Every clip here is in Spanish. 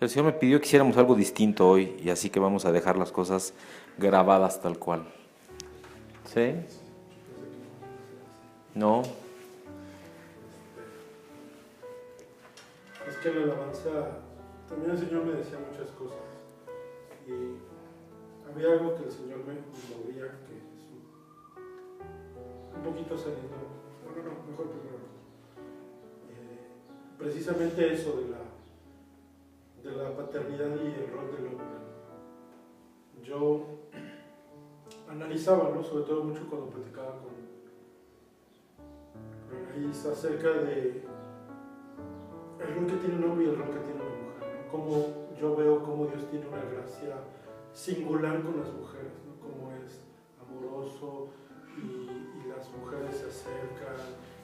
El Señor me pidió que hiciéramos algo distinto hoy y así que vamos a dejar las cosas grabadas tal cual. ¿Sí? No. Es que la alabanza, también el Señor me decía muchas cosas. Y había algo que el Señor me movía, que es un poquito saliendo. No, mejor primero. Precisamente eso de la paternidad y el rol del hombre. Yo analizaba, ¿no? Sobre todo mucho cuando platicaba con Anaís acerca de el rol que tiene un hombre y el rol que tiene una mujer, ¿no? Como yo veo cómo Dios tiene una gracia singular con las mujeres, ¿no? Cómo es amoroso y las mujeres se acercan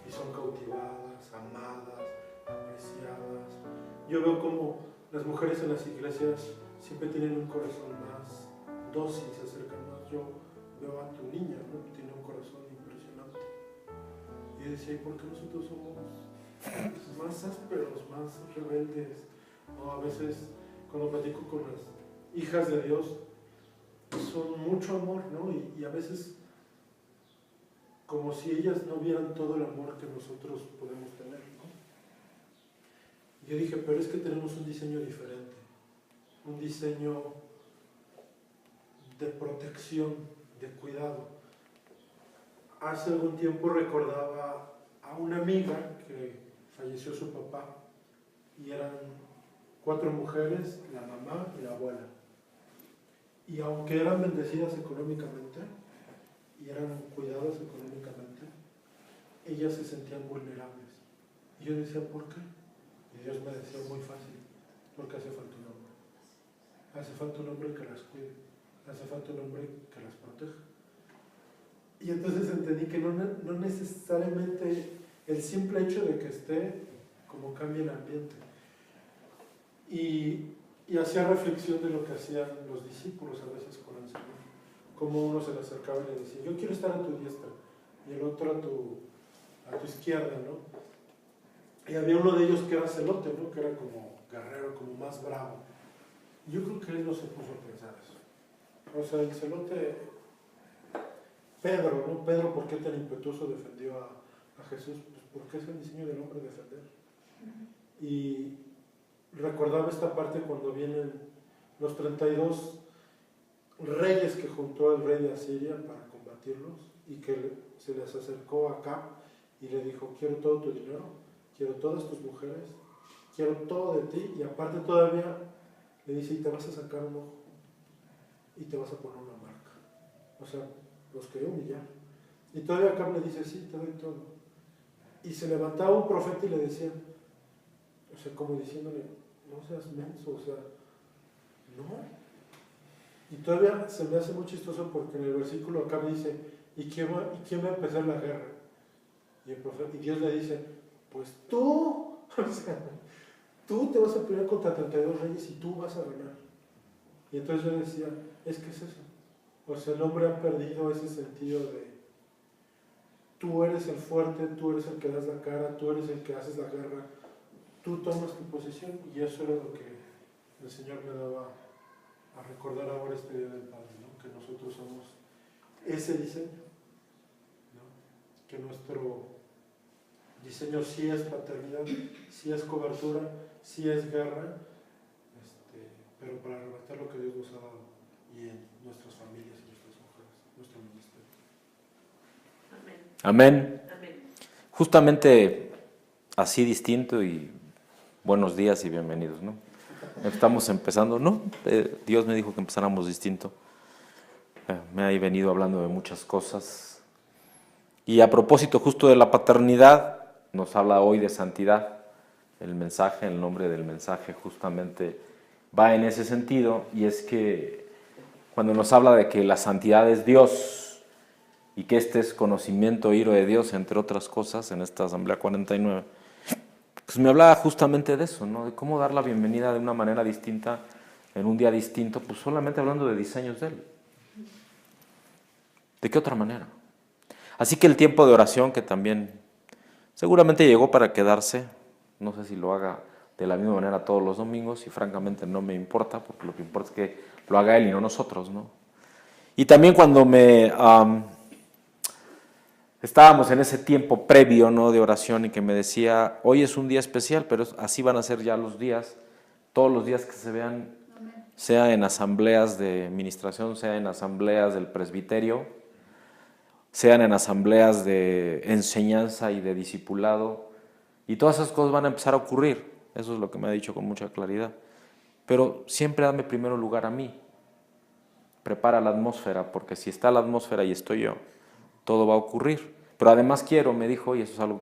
y son cautivadas, amadas, apreciadas. Yo veo cómo las mujeres en las iglesias siempre tienen un corazón más dócil, se acercan más. Yo veo a tu niña, ¿no? Tiene un corazón impresionante. Y decía, ¿y por qué nosotros somos más ásperos, más rebeldes? ¿No? A veces cuando platico con las hijas de Dios, son mucho amor, ¿no? Y a veces como si ellas no vieran todo el amor que nosotros podemos tener, ¿no? Yo dije, pero es que tenemos un diseño diferente, un diseño de protección, de cuidado. Hace algún tiempo recordaba a una amiga que falleció su papá y eran 4 mujeres, la mamá y la abuela. Y aunque eran bendecidas económicamente y eran cuidadas económicamente, ellas se sentían vulnerables. Y yo decía, ¿por qué? Y Dios me decía, muy fácil, porque hace falta un hombre. Hace falta un hombre que las cuide, hace falta un hombre que las proteja. Y entonces entendí que no necesariamente el simple hecho de que esté, como cambia el ambiente. Y hacía reflexión de lo que hacían los discípulos a veces con el Señor. Como uno se le acercaba y le decía, yo quiero estar a tu diestra, y el otro a tu izquierda, ¿no? Y había uno de ellos que era celote, ¿no? Que era como guerrero, como más bravo. Y yo creo que él no se puso a pensar eso. O sea, el celote, Pedro, ¿no? Pedro, ¿por qué tan impetuoso defendió a Jesús? Pues porque es el diseño del hombre defender. Y recordaba esta parte cuando vienen los 32 reyes que juntó el rey de Asiria para combatirlos y que se les acercó a Acab y le dijo, quiero todo tu dinero, quiero todas tus mujeres, quiero todo de ti, y aparte todavía le dice, y te vas a sacar un ojo y te vas a poner una marca. O sea, los quería humillar. Y todavía Acab le dice, sí, te doy todo. Y se levantaba un profeta y le decía, o sea, como diciéndole, no seas menso, o sea, no. Y todavía se me hace muy chistoso porque en el versículo acá dice, ¿y quién va a empezar la guerra? Y Dios le dice, pues tú, o sea, tú te vas a pelear contra 32 reyes y tú vas a ganar. Y entonces yo decía, es que es eso. O sea, el hombre ha perdido ese sentido de, tú eres el fuerte, tú eres el que das la cara, tú eres el que haces la guerra, tú tomas tu posición, y eso era lo que el Señor me daba a recordar ahora este Día del Padre, ¿no? Que nosotros somos ese diseño, ¿no? Que nuestro diseño sí es paternidad, sí es cobertura, sí es guerra, pero para arrebatar lo que Dios nos ha dado y en nuestras familias y nuestras mujeres, nuestro ministerio. Amén. Amén. Justamente así distinto y buenos días y bienvenidos, ¿no? Estamos empezando, ¿no? Dios me dijo que empezáramos distinto. Me ha venido hablando de muchas cosas. Y a propósito justo de la paternidad, nos habla hoy de santidad. El mensaje, el nombre del mensaje justamente va en ese sentido, y es que cuando nos habla de que la santidad es Dios y que este es conocimiento, iro de Dios, entre otras cosas, en esta Asamblea 49, pues me hablaba justamente de eso, ¿no? De cómo dar la bienvenida de una manera distinta, en un día distinto, pues solamente hablando de diseños de Él. ¿De qué otra manera? Así que el tiempo de oración, que también seguramente llegó para quedarse, no sé si lo haga de la misma manera todos los domingos y francamente no me importa, porque lo que importa es que lo haga Él y no nosotros, ¿no? Y también cuando estábamos en ese tiempo previo, ¿no?, de oración y que me decía, hoy es un día especial, pero así van a ser ya los días, todos los días que se vean, sea en asambleas de administración, sea en asambleas del presbiterio, sean en asambleas de enseñanza y de discipulado, y todas esas cosas van a empezar a ocurrir. Eso es lo que me ha dicho con mucha claridad. Pero siempre dame primero lugar a mí. Prepara la atmósfera, porque si está la atmósfera y estoy yo, todo va a ocurrir. Pero además quiero, me dijo, y eso es algo,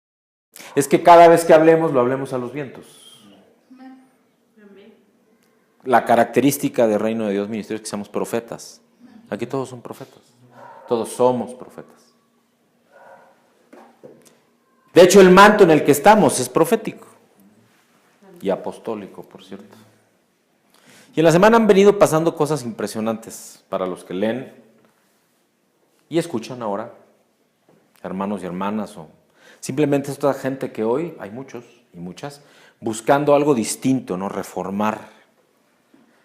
es que cada vez que hablemos, lo hablemos a los vientos. La característica del reino de Dios ministerio es que seamos profetas. Aquí todos son profetas. Todos somos profetas. De hecho, el manto en el que estamos es profético. Y apostólico, por cierto. Y en la semana han venido pasando cosas impresionantes para los que leen y escuchan ahora, hermanos y hermanas, o simplemente esta gente que hoy, hay muchos y muchas, buscando algo distinto, ¿no? Reformar.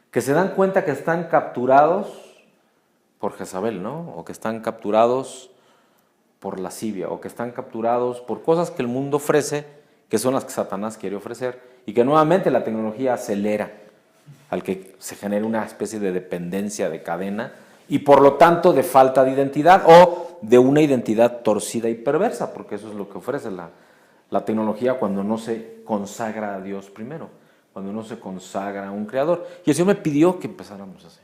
Que se dan cuenta que están capturados por Jezabel, ¿no? O que están capturados por lascivia, o que están capturados por cosas que el mundo ofrece, que son las que Satanás quiere ofrecer, y que nuevamente la tecnología acelera al que se genere una especie de dependencia, de cadena, y por lo tanto de falta de identidad, o de una identidad torcida y perversa, porque eso es lo que ofrece la tecnología cuando no se consagra a Dios primero, cuando no se consagra a un creador. Y el Señor me pidió que empezáramos así,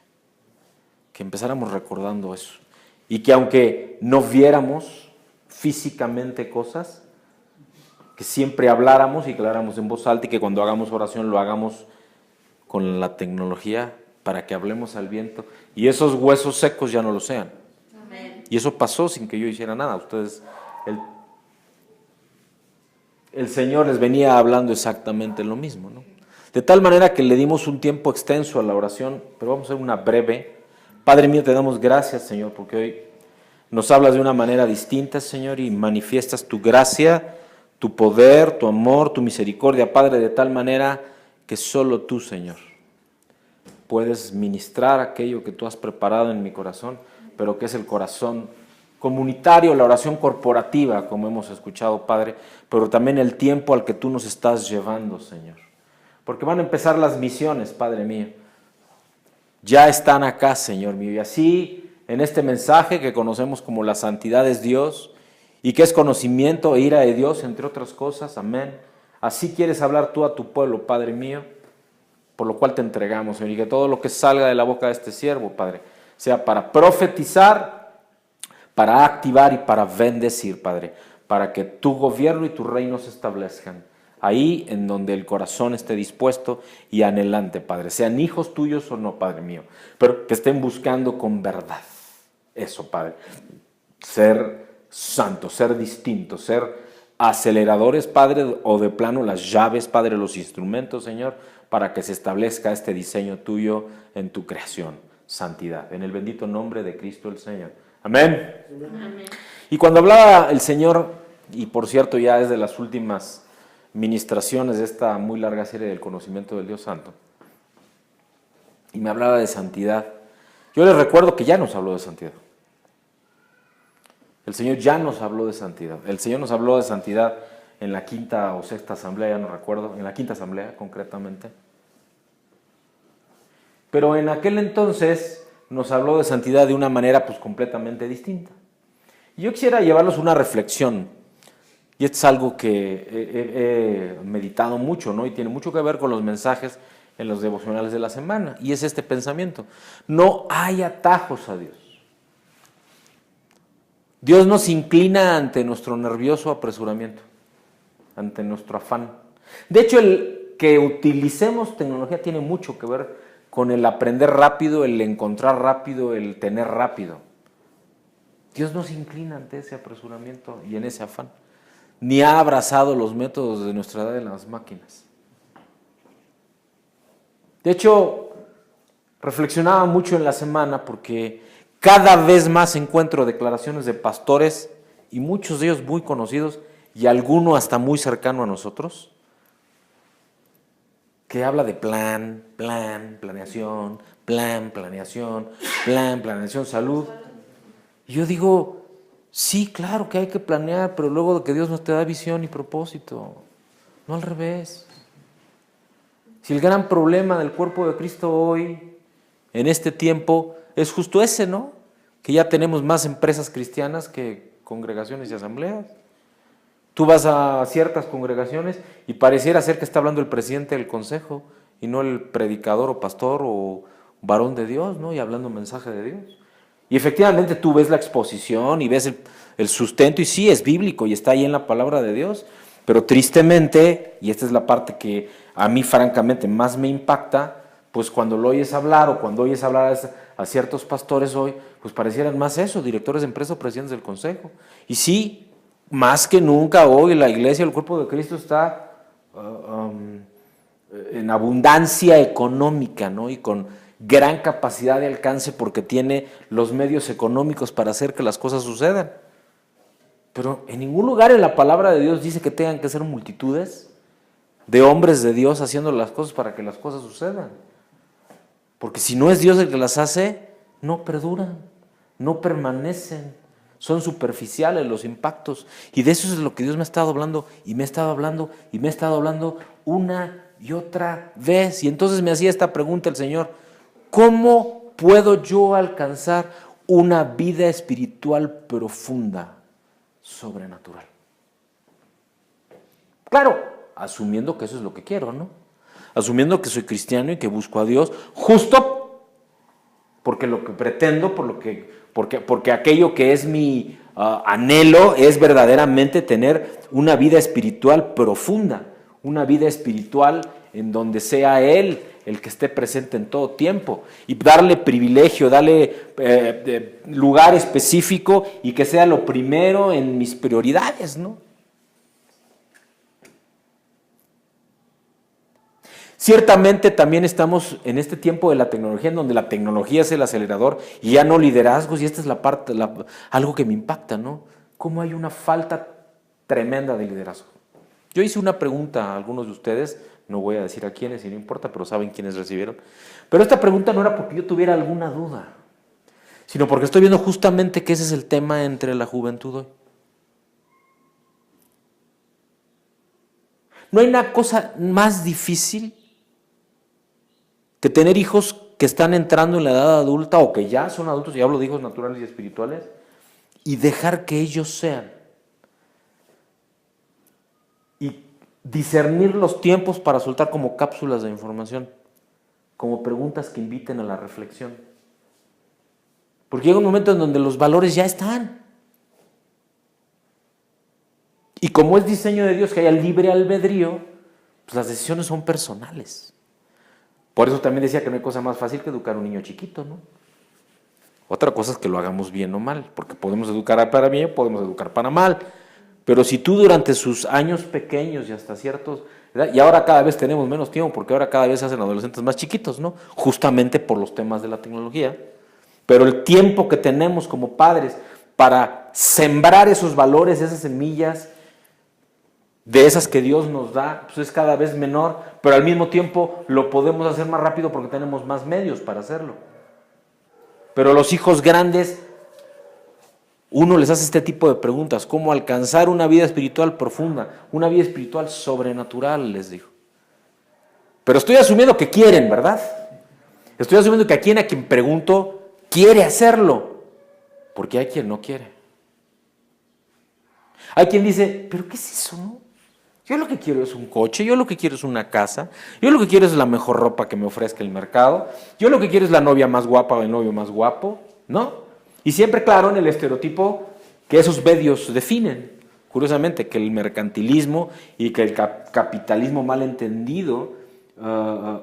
que empezáramos recordando eso, y que aunque no viéramos físicamente cosas, que siempre habláramos y que habláramos en voz alta, y que cuando hagamos oración lo hagamos con la tecnología para que hablemos al viento y esos huesos secos ya no lo sean. Amén. Y eso pasó sin que yo hiciera nada. Ustedes, el Señor les venía hablando exactamente lo mismo, ¿no? De tal manera que le dimos un tiempo extenso a la oración, pero vamos a hacer una breve. Padre mío, te damos gracias, Señor, porque hoy nos hablas de una manera distinta, Señor, y manifiestas tu gracia, tu poder, tu amor, tu misericordia, Padre, de tal manera que solo tú, Señor, puedes ministrar aquello que tú has preparado en mi corazón, pero que es el corazón comunitario, la oración corporativa, como hemos escuchado, Padre, pero también el tiempo al que tú nos estás llevando, Señor. Porque van a empezar las misiones, Padre mío. Ya están acá, Señor mío, y así en este mensaje que conocemos como la santidad es Dios y que es conocimiento e ira de Dios, entre otras cosas, amén. Así quieres hablar tú a tu pueblo, Padre mío, por lo cual te entregamos, Señor, y que todo lo que salga de la boca de este siervo, Padre, sea para profetizar, para activar y para bendecir, Padre, para que tu gobierno y tu reino se establezcan ahí en donde el corazón esté dispuesto y anhelante, Padre, sean hijos tuyos o no, Padre mío, pero que estén buscando con verdad eso, Padre, ser santos, ser distintos, ser aceleradores, Padre, o de plano las llaves, Padre, los instrumentos, Señor, para que se establezca este diseño tuyo en tu creación, santidad, en el bendito nombre de Cristo el Señor. Amén. Amén. Y cuando hablaba el Señor, y por cierto ya es de las últimas ministraciones de esta muy larga serie del conocimiento del Dios Santo, y me hablaba de santidad, yo les recuerdo que ya nos habló de santidad. El Señor ya nos habló de santidad. El Señor nos habló de santidad en la quinta o sexta asamblea, ya no recuerdo, en la quinta asamblea concretamente. Pero en aquel entonces nos habló de santidad de una manera pues completamente distinta. Y yo quisiera llevarlos a una reflexión, y esto es algo que he meditado mucho, ¿no? Y tiene mucho que ver con los mensajes en los devocionales de la semana, y es este pensamiento: no hay atajos a Dios. Dios nos inclina ante nuestro nervioso apresuramiento, ante nuestro afán. De hecho, el que utilicemos tecnología tiene mucho que ver con el aprender rápido, el encontrar rápido, el tener rápido. Dios no se inclina ante ese apresuramiento y en ese afán, ni ha abrazado los métodos de nuestra edad en las máquinas. De hecho, reflexionaba mucho en la semana porque cada vez más encuentro declaraciones de pastores, y muchos de ellos muy conocidos, y alguno hasta muy cercano a nosotros, que habla de plan, planeación, salud. Y yo digo, sí, claro que hay que planear, pero luego de que Dios nos te da visión y propósito, no al revés. Si el gran problema del cuerpo de Cristo hoy, en este tiempo, es justo ese, ¿no? Que ya tenemos más empresas cristianas que congregaciones y asambleas. Tú vas a ciertas congregaciones y pareciera ser que está hablando el presidente del consejo y no el predicador o pastor o varón de Dios, ¿no? Y hablando un mensaje de Dios. Y efectivamente tú ves la exposición y ves el sustento y sí, es bíblico y está ahí en la palabra de Dios, pero tristemente, y esta es la parte que a mí francamente más me impacta, pues cuando lo oyes hablar o cuando oyes hablar a ciertos pastores hoy, pues parecieran más eso, directores de empresa o presidentes del consejo. Y sí, más que nunca hoy la iglesia, el cuerpo de Cristo está en abundancia económica, ¿no? Y con gran capacidad de alcance porque tiene los medios económicos para hacer que las cosas sucedan. Pero en ningún lugar en la palabra de Dios dice que tengan que ser multitudes de hombres de Dios haciendo las cosas para que las cosas sucedan. Porque si no es Dios el que las hace, no perduran, no permanecen, son superficiales los impactos. Y de eso es lo que Dios me ha estado hablando, y me ha estado hablando, y me ha estado hablando una y otra vez. Y entonces me hacía esta pregunta el Señor: ¿cómo puedo yo alcanzar una vida espiritual profunda, sobrenatural? Claro, asumiendo que eso es lo que quiero, ¿no? Asumiendo que soy cristiano y que busco a Dios, justo porque lo que pretendo, porque aquello que es mi anhelo es verdaderamente tener una vida espiritual profunda, una vida espiritual en donde sea Él el que esté presente en todo tiempo y darle privilegio, darle lugar específico y que sea lo primero en mis prioridades, ¿no? Ciertamente también estamos en este tiempo de la tecnología en donde la tecnología es el acelerador y ya no liderazgos, y esta es la parte, algo que me impacta, ¿no? Cómo hay una falta tremenda de liderazgo. Yo hice una pregunta a algunos de ustedes, no voy a decir a quiénes y no importa, pero saben quiénes recibieron. Pero esta pregunta no era porque yo tuviera alguna duda, sino porque estoy viendo justamente que ese es el tema entre la juventud hoy. No hay una cosa más difícil que tener hijos que están entrando en la edad adulta o que ya son adultos, y hablo de hijos naturales y espirituales, y dejar que ellos sean. Y discernir los tiempos para soltar como cápsulas de información, como preguntas que inviten a la reflexión. Porque llega un momento en donde los valores ya están. Y como es diseño de Dios que haya libre albedrío, pues las decisiones son personales. Por eso también decía que no hay cosa más fácil que educar a un niño chiquito, ¿no? Otra cosa es que lo hagamos bien o mal, porque podemos educar para bien, podemos educar para mal. Pero si tú durante sus años pequeños y hasta ciertos... ¿verdad? Y ahora cada vez tenemos menos tiempo, porque ahora cada vez se hacen adolescentes más chiquitos, ¿no? Justamente por los temas de la tecnología. Pero el tiempo que tenemos como padres para sembrar esos valores, esas semillas, de esas que Dios nos da, pues es cada vez menor, pero al mismo tiempo lo podemos hacer más rápido porque tenemos más medios para hacerlo. Pero los hijos grandes, uno les hace este tipo de preguntas: ¿cómo alcanzar una vida espiritual profunda, una vida espiritual sobrenatural? Les digo. Pero estoy asumiendo que quieren, ¿verdad? Estoy asumiendo que a quien pregunto quiere hacerlo, porque hay quien no quiere. Hay quien dice: ¿pero qué es eso, no? Yo lo que quiero es un coche, yo lo que quiero es una casa, yo lo que quiero es la mejor ropa que me ofrezca el mercado, yo lo que quiero es la novia más guapa o el novio más guapo, ¿no? Y siempre, claro, en el estereotipo que esos medios definen. Curiosamente, que el mercantilismo y que el capitalismo mal entendido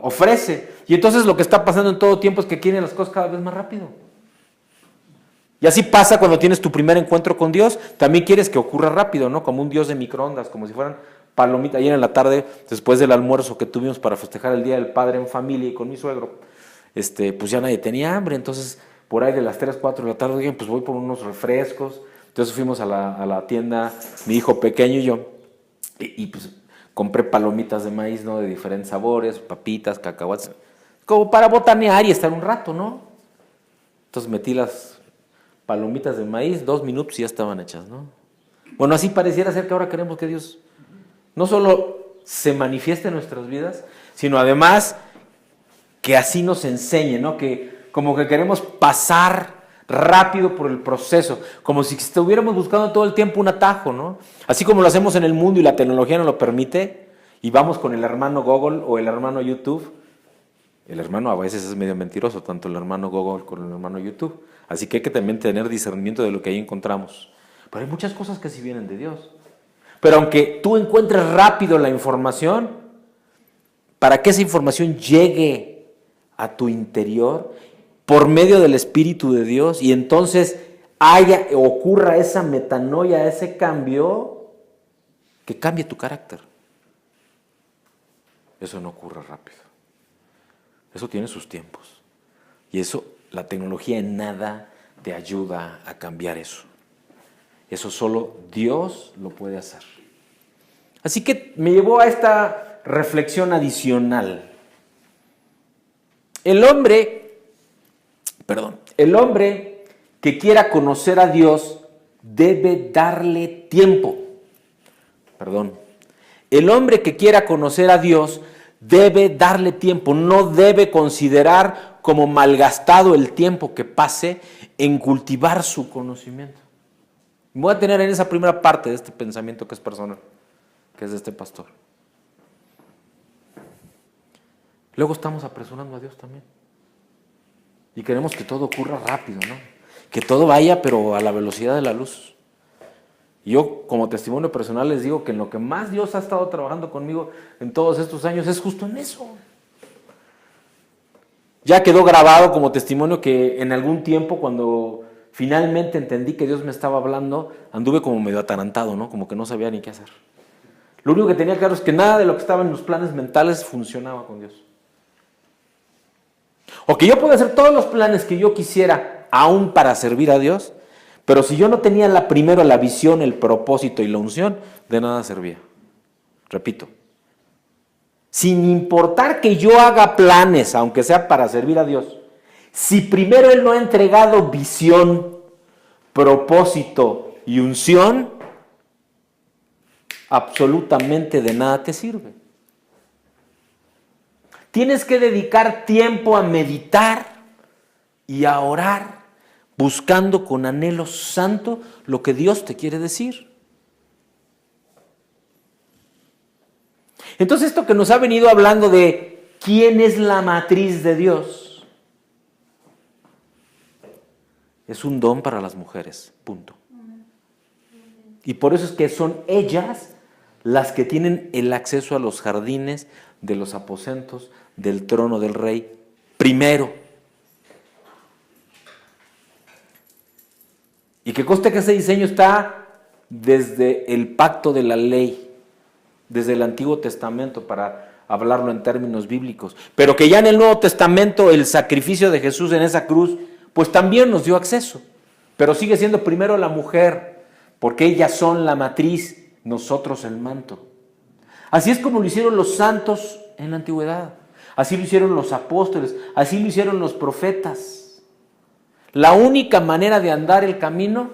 ofrece. Y entonces lo que está pasando en todo tiempo es que quieren las cosas cada vez más rápido. Y así pasa cuando tienes tu primer encuentro con Dios, también quieres que ocurra rápido, ¿no? Como un Dios de microondas, como si fueran palomitas. Ayer en la tarde, después del almuerzo que tuvimos para festejar el Día del Padre en familia y con mi suegro, pues ya nadie tenía hambre, entonces por ahí de las 3, 4 de la tarde, dije, pues voy por unos refrescos. Entonces fuimos a la tienda, mi hijo pequeño y yo, y pues compré palomitas de maíz, ¿no? De diferentes sabores, papitas, cacahuates, como para botanear y estar un rato, ¿no? Entonces metí las palomitas de maíz, 2 minutos y ya estaban hechas, ¿no? Bueno, así pareciera ser que ahora queremos que Dios no solo se manifieste en nuestras vidas, sino además que así nos enseñe, ¿no? Que como que queremos pasar rápido por el proceso, como si estuviéramos buscando todo el tiempo un atajo, ¿no? Así como lo hacemos en el mundo y la tecnología nos lo permite, y vamos con el hermano Google o el hermano YouTube. El hermano a veces es medio mentiroso, tanto el hermano Google como el hermano YouTube. Así que hay que también tener discernimiento de lo que ahí encontramos. Pero hay muchas cosas que sí vienen de Dios. Pero aunque tú encuentres rápido la información, para que esa información llegue a tu interior por medio del Espíritu de Dios y entonces ocurra esa metanoia, ese cambio, que cambie tu carácter. Eso no ocurre rápido. Eso tiene sus tiempos. Y eso, la tecnología en nada te ayuda a cambiar eso. Eso solo Dios lo puede hacer. Así que me llevó a esta reflexión adicional. El hombre que quiera conocer a Dios debe darle tiempo. El hombre que quiera conocer a Dios debe darle tiempo, no debe considerar como malgastado el tiempo que pase en cultivar su conocimiento. Voy a tener en esa primera parte de este pensamiento que es personal, que es de este pastor. Luego estamos apresurando a Dios también. Y queremos que todo ocurra rápido, ¿no? Que todo vaya, pero a la velocidad de la luz. Y yo, como testimonio personal, les digo que en lo que más Dios ha estado trabajando conmigo en todos estos años es justo en eso. Ya quedó grabado como testimonio que en algún tiempo, cuando finalmente entendí que Dios me estaba hablando, anduve como medio atarantado, ¿no? Como que no sabía ni qué hacer. Lo único que tenía claro es que nada de lo que estaba en los planes mentales funcionaba con Dios. O que yo podía hacer todos los planes que yo quisiera, aún para servir a Dios, pero si yo no tenía primero la visión, el propósito y la unción, de nada servía. Repito, sin importar que yo haga planes, aunque sea para servir a Dios, si primero Él no ha entregado visión, propósito y unción, absolutamente de nada te sirve. Tienes que dedicar tiempo a meditar y a orar, buscando con anhelo santo lo que Dios te quiere decir. Entonces, esto que nos ha venido hablando de quién es la matriz de Dios, es un don para las mujeres, punto. Y por eso es que son ellas las que tienen el acceso a los jardines de los aposentos del trono del rey primero. Y que conste que ese diseño está desde el pacto de la ley, desde el Antiguo Testamento, para hablarlo en términos bíblicos, pero que ya en el Nuevo Testamento el sacrificio de Jesús en esa cruz, pues también nos dio acceso, pero sigue siendo primero la mujer, porque ellas son la matriz, nosotros el manto. Así es como lo hicieron los santos en la antigüedad, así lo hicieron los apóstoles, así lo hicieron los profetas. La única manera de andar el camino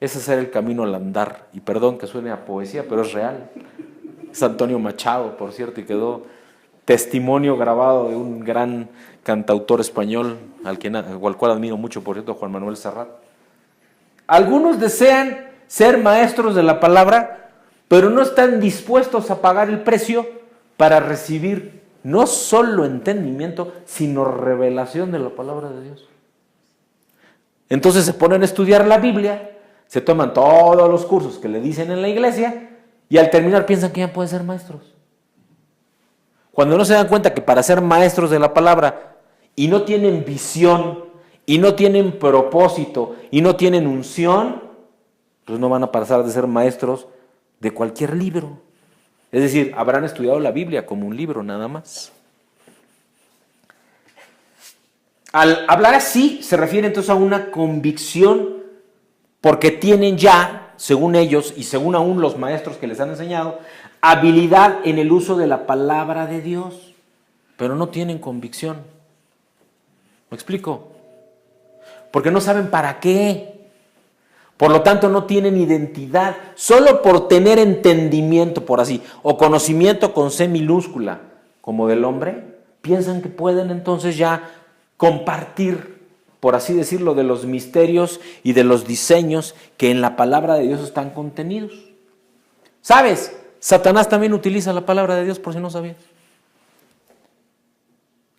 es hacer el camino al andar. Y perdón que suene a poesía, pero es real. Es Antonio Machado, por cierto, y quedó testimonio grabado de un gran cantautor español, al cual admiro mucho, por cierto, Juan Manuel Serrat. Algunos desean ser maestros de la palabra, pero no están dispuestos a pagar el precio para recibir no solo entendimiento, sino revelación de la palabra de Dios. Entonces se ponen a estudiar la Biblia, se toman todos los cursos que le dicen en la iglesia y al terminar piensan que ya pueden ser maestros. Cuando no se dan cuenta que para ser maestros de la palabra y no tienen visión, y no tienen propósito, y no tienen unción, pues no van a pasar de ser maestros de cualquier libro. Es decir, habrán estudiado la Biblia como un libro nada más. Al hablar así, se refiere entonces a una convicción, porque tienen ya según ellos y según aún los maestros que les han enseñado, habilidad en el uso de la palabra de Dios, pero no tienen convicción. ¿Me explico? Porque no saben para qué. Por lo tanto, no tienen identidad. Solo por tener entendimiento, por así, o conocimiento con C minúscula, como del hombre, piensan que pueden entonces ya compartir, por así decirlo, de los misterios y de los diseños que en la palabra de Dios están contenidos. ¿Sabes? Satanás también utiliza la palabra de Dios, por si no sabías.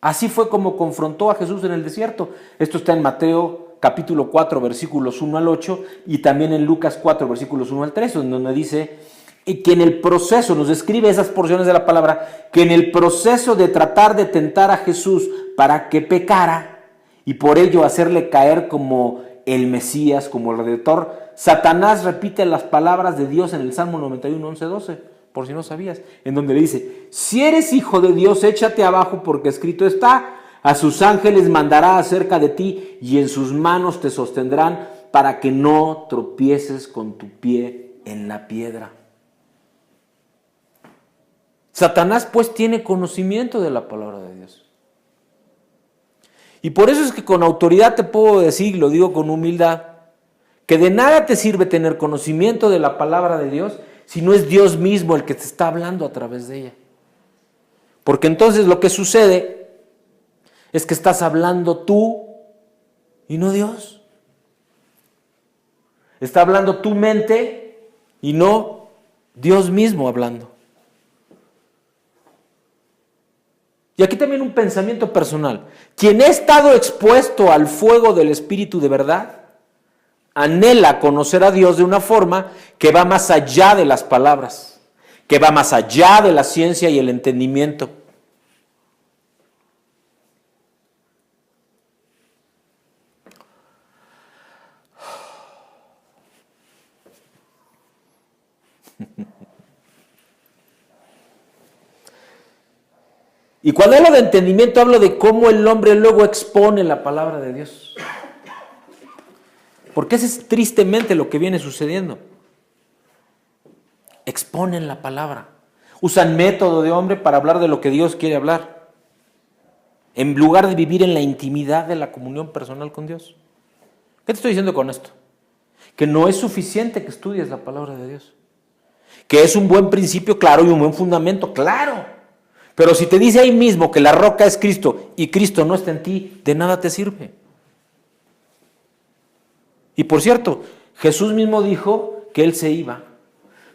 Así fue como confrontó a Jesús en el desierto. Esto está en Mateo capítulo 4, versículos 1 al 8, y también en Lucas 4, versículos 1 al 3, donde dice que en el proceso, nos describe esas porciones de la palabra, que en el proceso de tratar de tentar a Jesús para que pecara, y por ello hacerle caer como el Mesías, como el Redentor, Satanás repite las palabras de Dios en el Salmo 91, 11, 12, por si no sabías, en donde le dice: si eres hijo de Dios, échate abajo, porque escrito está, a sus ángeles mandará acerca de ti, y en sus manos te sostendrán, para que no tropieces con tu pie en la piedra. Satanás pues tiene conocimiento de la palabra de Dios. Y por eso es que con autoridad te puedo decir, lo digo con humildad, que de nada te sirve tener conocimiento de la palabra de Dios si no es Dios mismo el que te está hablando a través de ella. Porque entonces lo que sucede es que estás hablando tú y no Dios. Está hablando tu mente y no Dios mismo hablando. Y aquí también un pensamiento personal. Quien ha estado expuesto al fuego del Espíritu de verdad, anhela conocer a Dios de una forma que va más allá de las palabras, que va más allá de la ciencia y el entendimiento. Y cuando hablo de entendimiento, hablo de cómo el hombre luego expone la palabra de Dios. Porque eso es tristemente lo que viene sucediendo. Exponen la palabra. Usan método de hombre para hablar de lo que Dios quiere hablar, en lugar de vivir en la intimidad de la comunión personal con Dios. ¿Qué te estoy diciendo con esto? Que no es suficiente que estudies la palabra de Dios. Que es un buen principio, claro, y un buen fundamento, claro. Pero si te dice ahí mismo que la roca es Cristo y Cristo no está en ti, de nada te sirve. Y por cierto, Jesús mismo dijo que Él se iba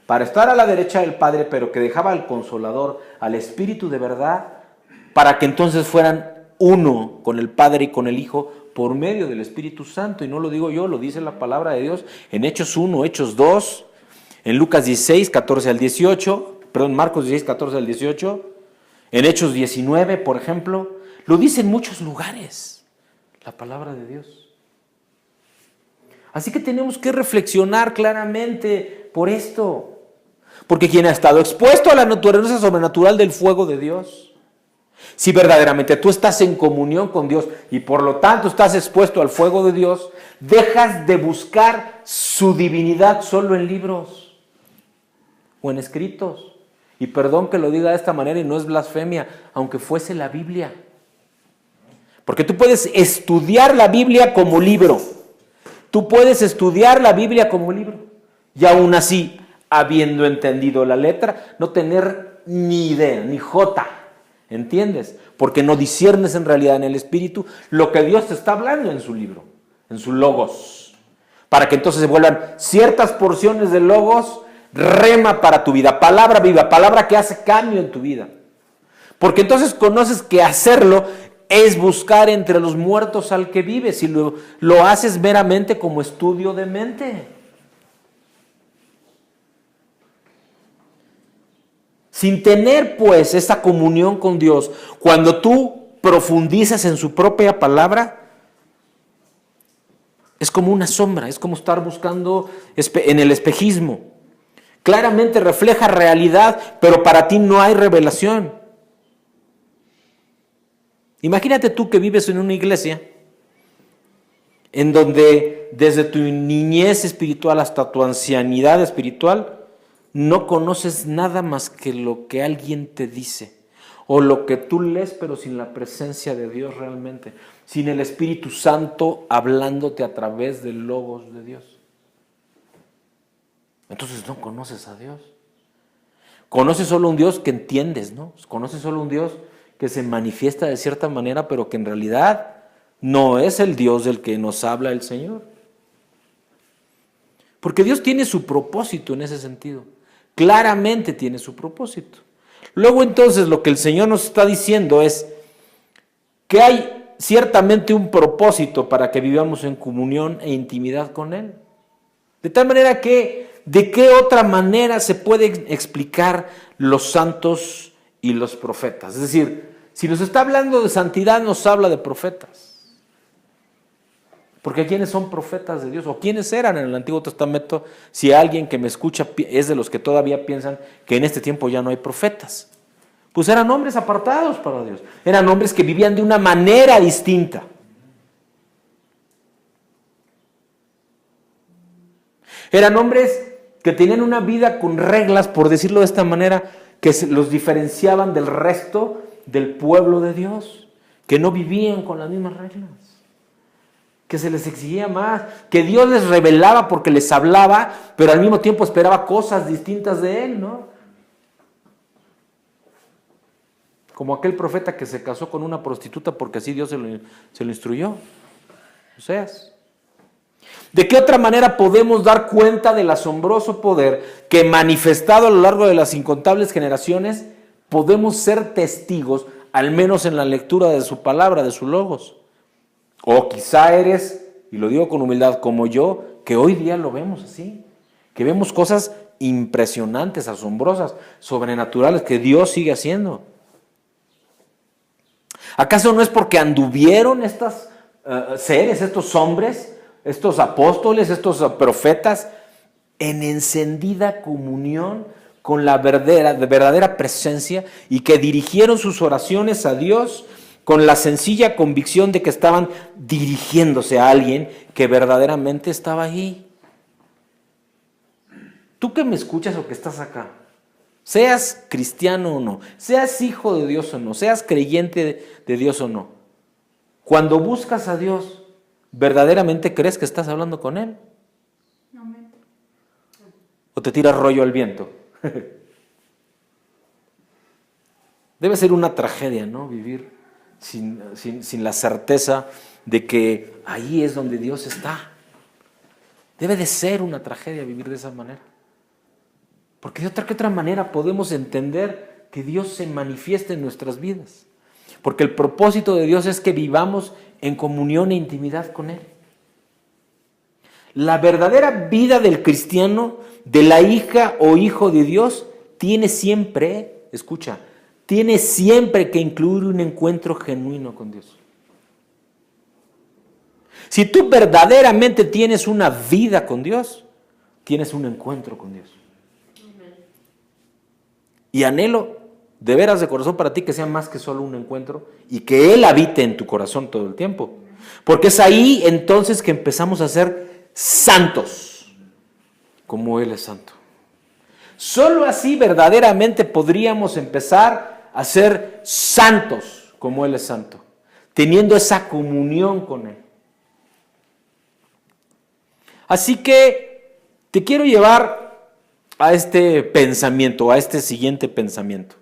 para estar a la derecha del Padre, pero que dejaba al Consolador, al Espíritu de verdad, para que entonces fueran uno con el Padre y con el Hijo por medio del Espíritu Santo. Y no lo digo yo, lo dice la palabra de Dios en Hechos 1, Hechos 2, en Lucas 16, 14 al 18, perdón, Marcos 16, 14 al 18, en Hechos 19, por ejemplo, lo dice en muchos lugares, la palabra de Dios. Así que tenemos que reflexionar claramente por esto, porque quien ha estado expuesto a la naturaleza sobrenatural del fuego de Dios, si verdaderamente tú estás en comunión con Dios y por lo tanto estás expuesto al fuego de Dios, dejas de buscar su divinidad solo en libros o en escritos. Y perdón que lo diga de esta manera y no es blasfemia, aunque fuese la Biblia. Porque tú puedes estudiar la Biblia como libro. Tú puedes estudiar la Biblia como libro. Y aún así, habiendo entendido la letra, no tener ni idea, ni jota. ¿Entiendes? Porque no disciernes en realidad en el Espíritu lo que Dios te está hablando en su libro, en su logos. Para que entonces se vuelvan ciertas porciones de logos rema para tu vida, palabra viva, palabra que hace cambio en tu vida. Porque entonces conoces que hacerlo es buscar entre los muertos al que vive, si lo haces meramente como estudio de mente. Sin tener pues esa comunión con Dios, cuando tú profundizas en su propia palabra, es como una sombra, es como estar buscando en el espejismo. Claramente refleja realidad, pero para ti no hay revelación. Imagínate tú que vives en una iglesia en donde desde tu niñez espiritual hasta tu ancianidad espiritual no conoces nada más que lo que alguien te dice o lo que tú lees, pero sin la presencia de Dios realmente, sin el Espíritu Santo hablándote a través del logos de Dios. Entonces no conoces a Dios. Conoces solo un Dios que entiendes, ¿no? Conoces solo un Dios que se manifiesta de cierta manera, pero que en realidad no es el Dios del que nos habla el Señor. Porque Dios tiene su propósito en ese sentido. Claramente tiene su propósito. Luego entonces lo que el Señor nos está diciendo es que hay ciertamente un propósito para que vivamos en comunión e intimidad con Él. De tal manera que, ¿de qué otra manera se pueden explicar los santos y los profetas? Es decir, si nos está hablando de santidad, nos habla de profetas. Porque ¿quiénes son profetas de Dios? ¿O quiénes eran en el Antiguo Testamento? Si alguien que me escucha es de los que todavía piensan que en este tiempo ya no hay profetas. Pues eran hombres apartados para Dios. Eran hombres que vivían de una manera distinta. Eran hombres que tenían una vida con reglas, por decirlo de esta manera, que los diferenciaban del resto del pueblo de Dios, que no vivían con las mismas reglas, que se les exigía más, que Dios les revelaba porque les hablaba, pero al mismo tiempo esperaba cosas distintas de Él, ¿no? Como aquel profeta que se casó con una prostituta porque así Dios se lo instruyó. Oseas. ¿De qué otra manera podemos dar cuenta del asombroso poder que, manifestado a lo largo de las incontables generaciones, podemos ser testigos, al menos en la lectura de su palabra, de su logos? O quizá eres, y lo digo con humildad, como yo, que hoy día lo vemos así, que vemos cosas impresionantes, asombrosas, sobrenaturales que Dios sigue haciendo. ¿Acaso no es porque anduvieron estos seres, estos hombres, estos apóstoles, estos profetas, en encendida comunión con la verdadera presencia y que dirigieron sus oraciones a Dios con la sencilla convicción de que estaban dirigiéndose a alguien que verdaderamente estaba ahí? Tú que me escuchas o que estás acá, seas cristiano o no, seas hijo de Dios o no, seas creyente de Dios o no, cuando buscas a Dios, ¿verdaderamente crees que estás hablando con Él? ¿O te tiras rollo al viento? Debe ser una tragedia, ¿no? Vivir sin la certeza de que ahí es donde Dios está. Debe de ser una tragedia vivir de esa manera. Porque de otra manera podemos entender que Dios se manifiesta en nuestras vidas. Porque el propósito de Dios es que vivamos en comunión e intimidad con Él. La verdadera vida del cristiano, de la hija o hijo de Dios, tiene siempre, escucha, tiene siempre que incluir un encuentro genuino con Dios. Si tú verdaderamente tienes una vida con Dios, tienes un encuentro con Dios. Y anhelo de veras de corazón para ti que sea más que solo un encuentro y que Él habite en tu corazón todo el tiempo. Porque es ahí entonces que empezamos a ser santos, como Él es santo. Solo así verdaderamente podríamos empezar a ser santos, como Él es santo, teniendo esa comunión con Él. Así que te quiero llevar a este pensamiento, a este siguiente pensamiento.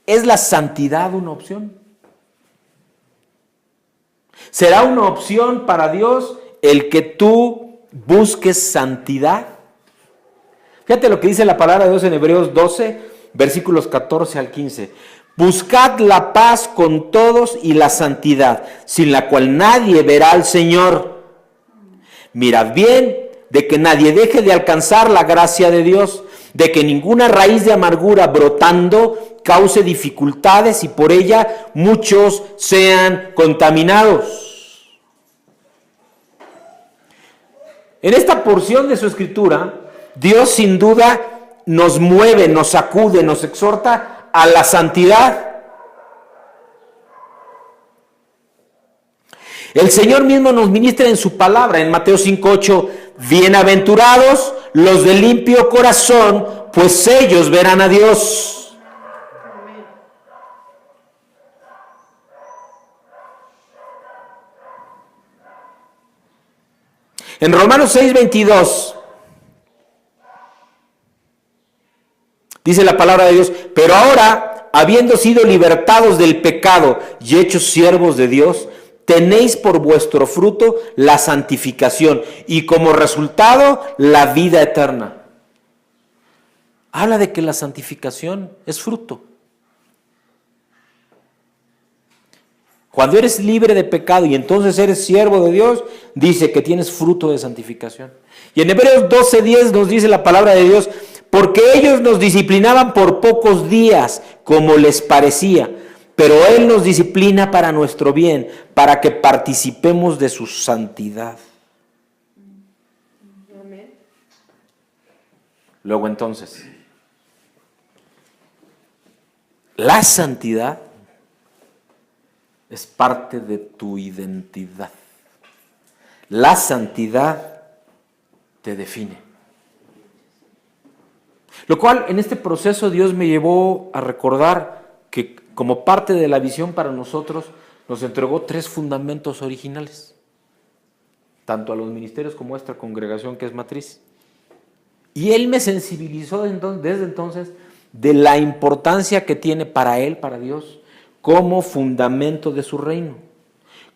¿Es la santidad una opción? ¿Será una opción para Dios el que tú busques santidad? Fíjate lo que dice la palabra de Dios en Hebreos 12, versículos 14 al 15. Buscad la paz con todos y la santidad, sin la cual nadie verá al Señor. Mirad bien de que nadie deje de alcanzar la gracia de Dios, de que ninguna raíz de amargura brotando cause dificultades y por ella muchos sean contaminados. En esta porción de su escritura, Dios sin duda nos mueve, nos sacude, nos exhorta a la santidad. El Señor mismo nos ministra en su palabra, en Mateo 5:8, bienaventurados los de limpio corazón, pues ellos verán a Dios. En Romanos 6:22 dice la palabra de Dios, pero ahora, habiendo sido libertados del pecado y hechos siervos de Dios, tenéis por vuestro fruto la santificación y como resultado la vida eterna. Habla de que la santificación es fruto. Cuando eres libre de pecado y entonces eres siervo de Dios, dice que tienes fruto de santificación. Y en Hebreos 12:10 nos dice la palabra de Dios, porque ellos nos disciplinaban por pocos días, como les parecía, pero Él nos disciplina para nuestro bien, para que participemos de su santidad. Amén. Luego entonces, la santidad es parte de tu identidad. La santidad te define. Lo cual en este proceso Dios me llevó a recordar que como parte de la visión para nosotros nos entregó 3 fundamentos originales, tanto a los ministerios como a esta congregación que es matriz. Y Él me sensibilizó desde entonces de la importancia que tiene para Él, para Dios, como fundamento de su reino,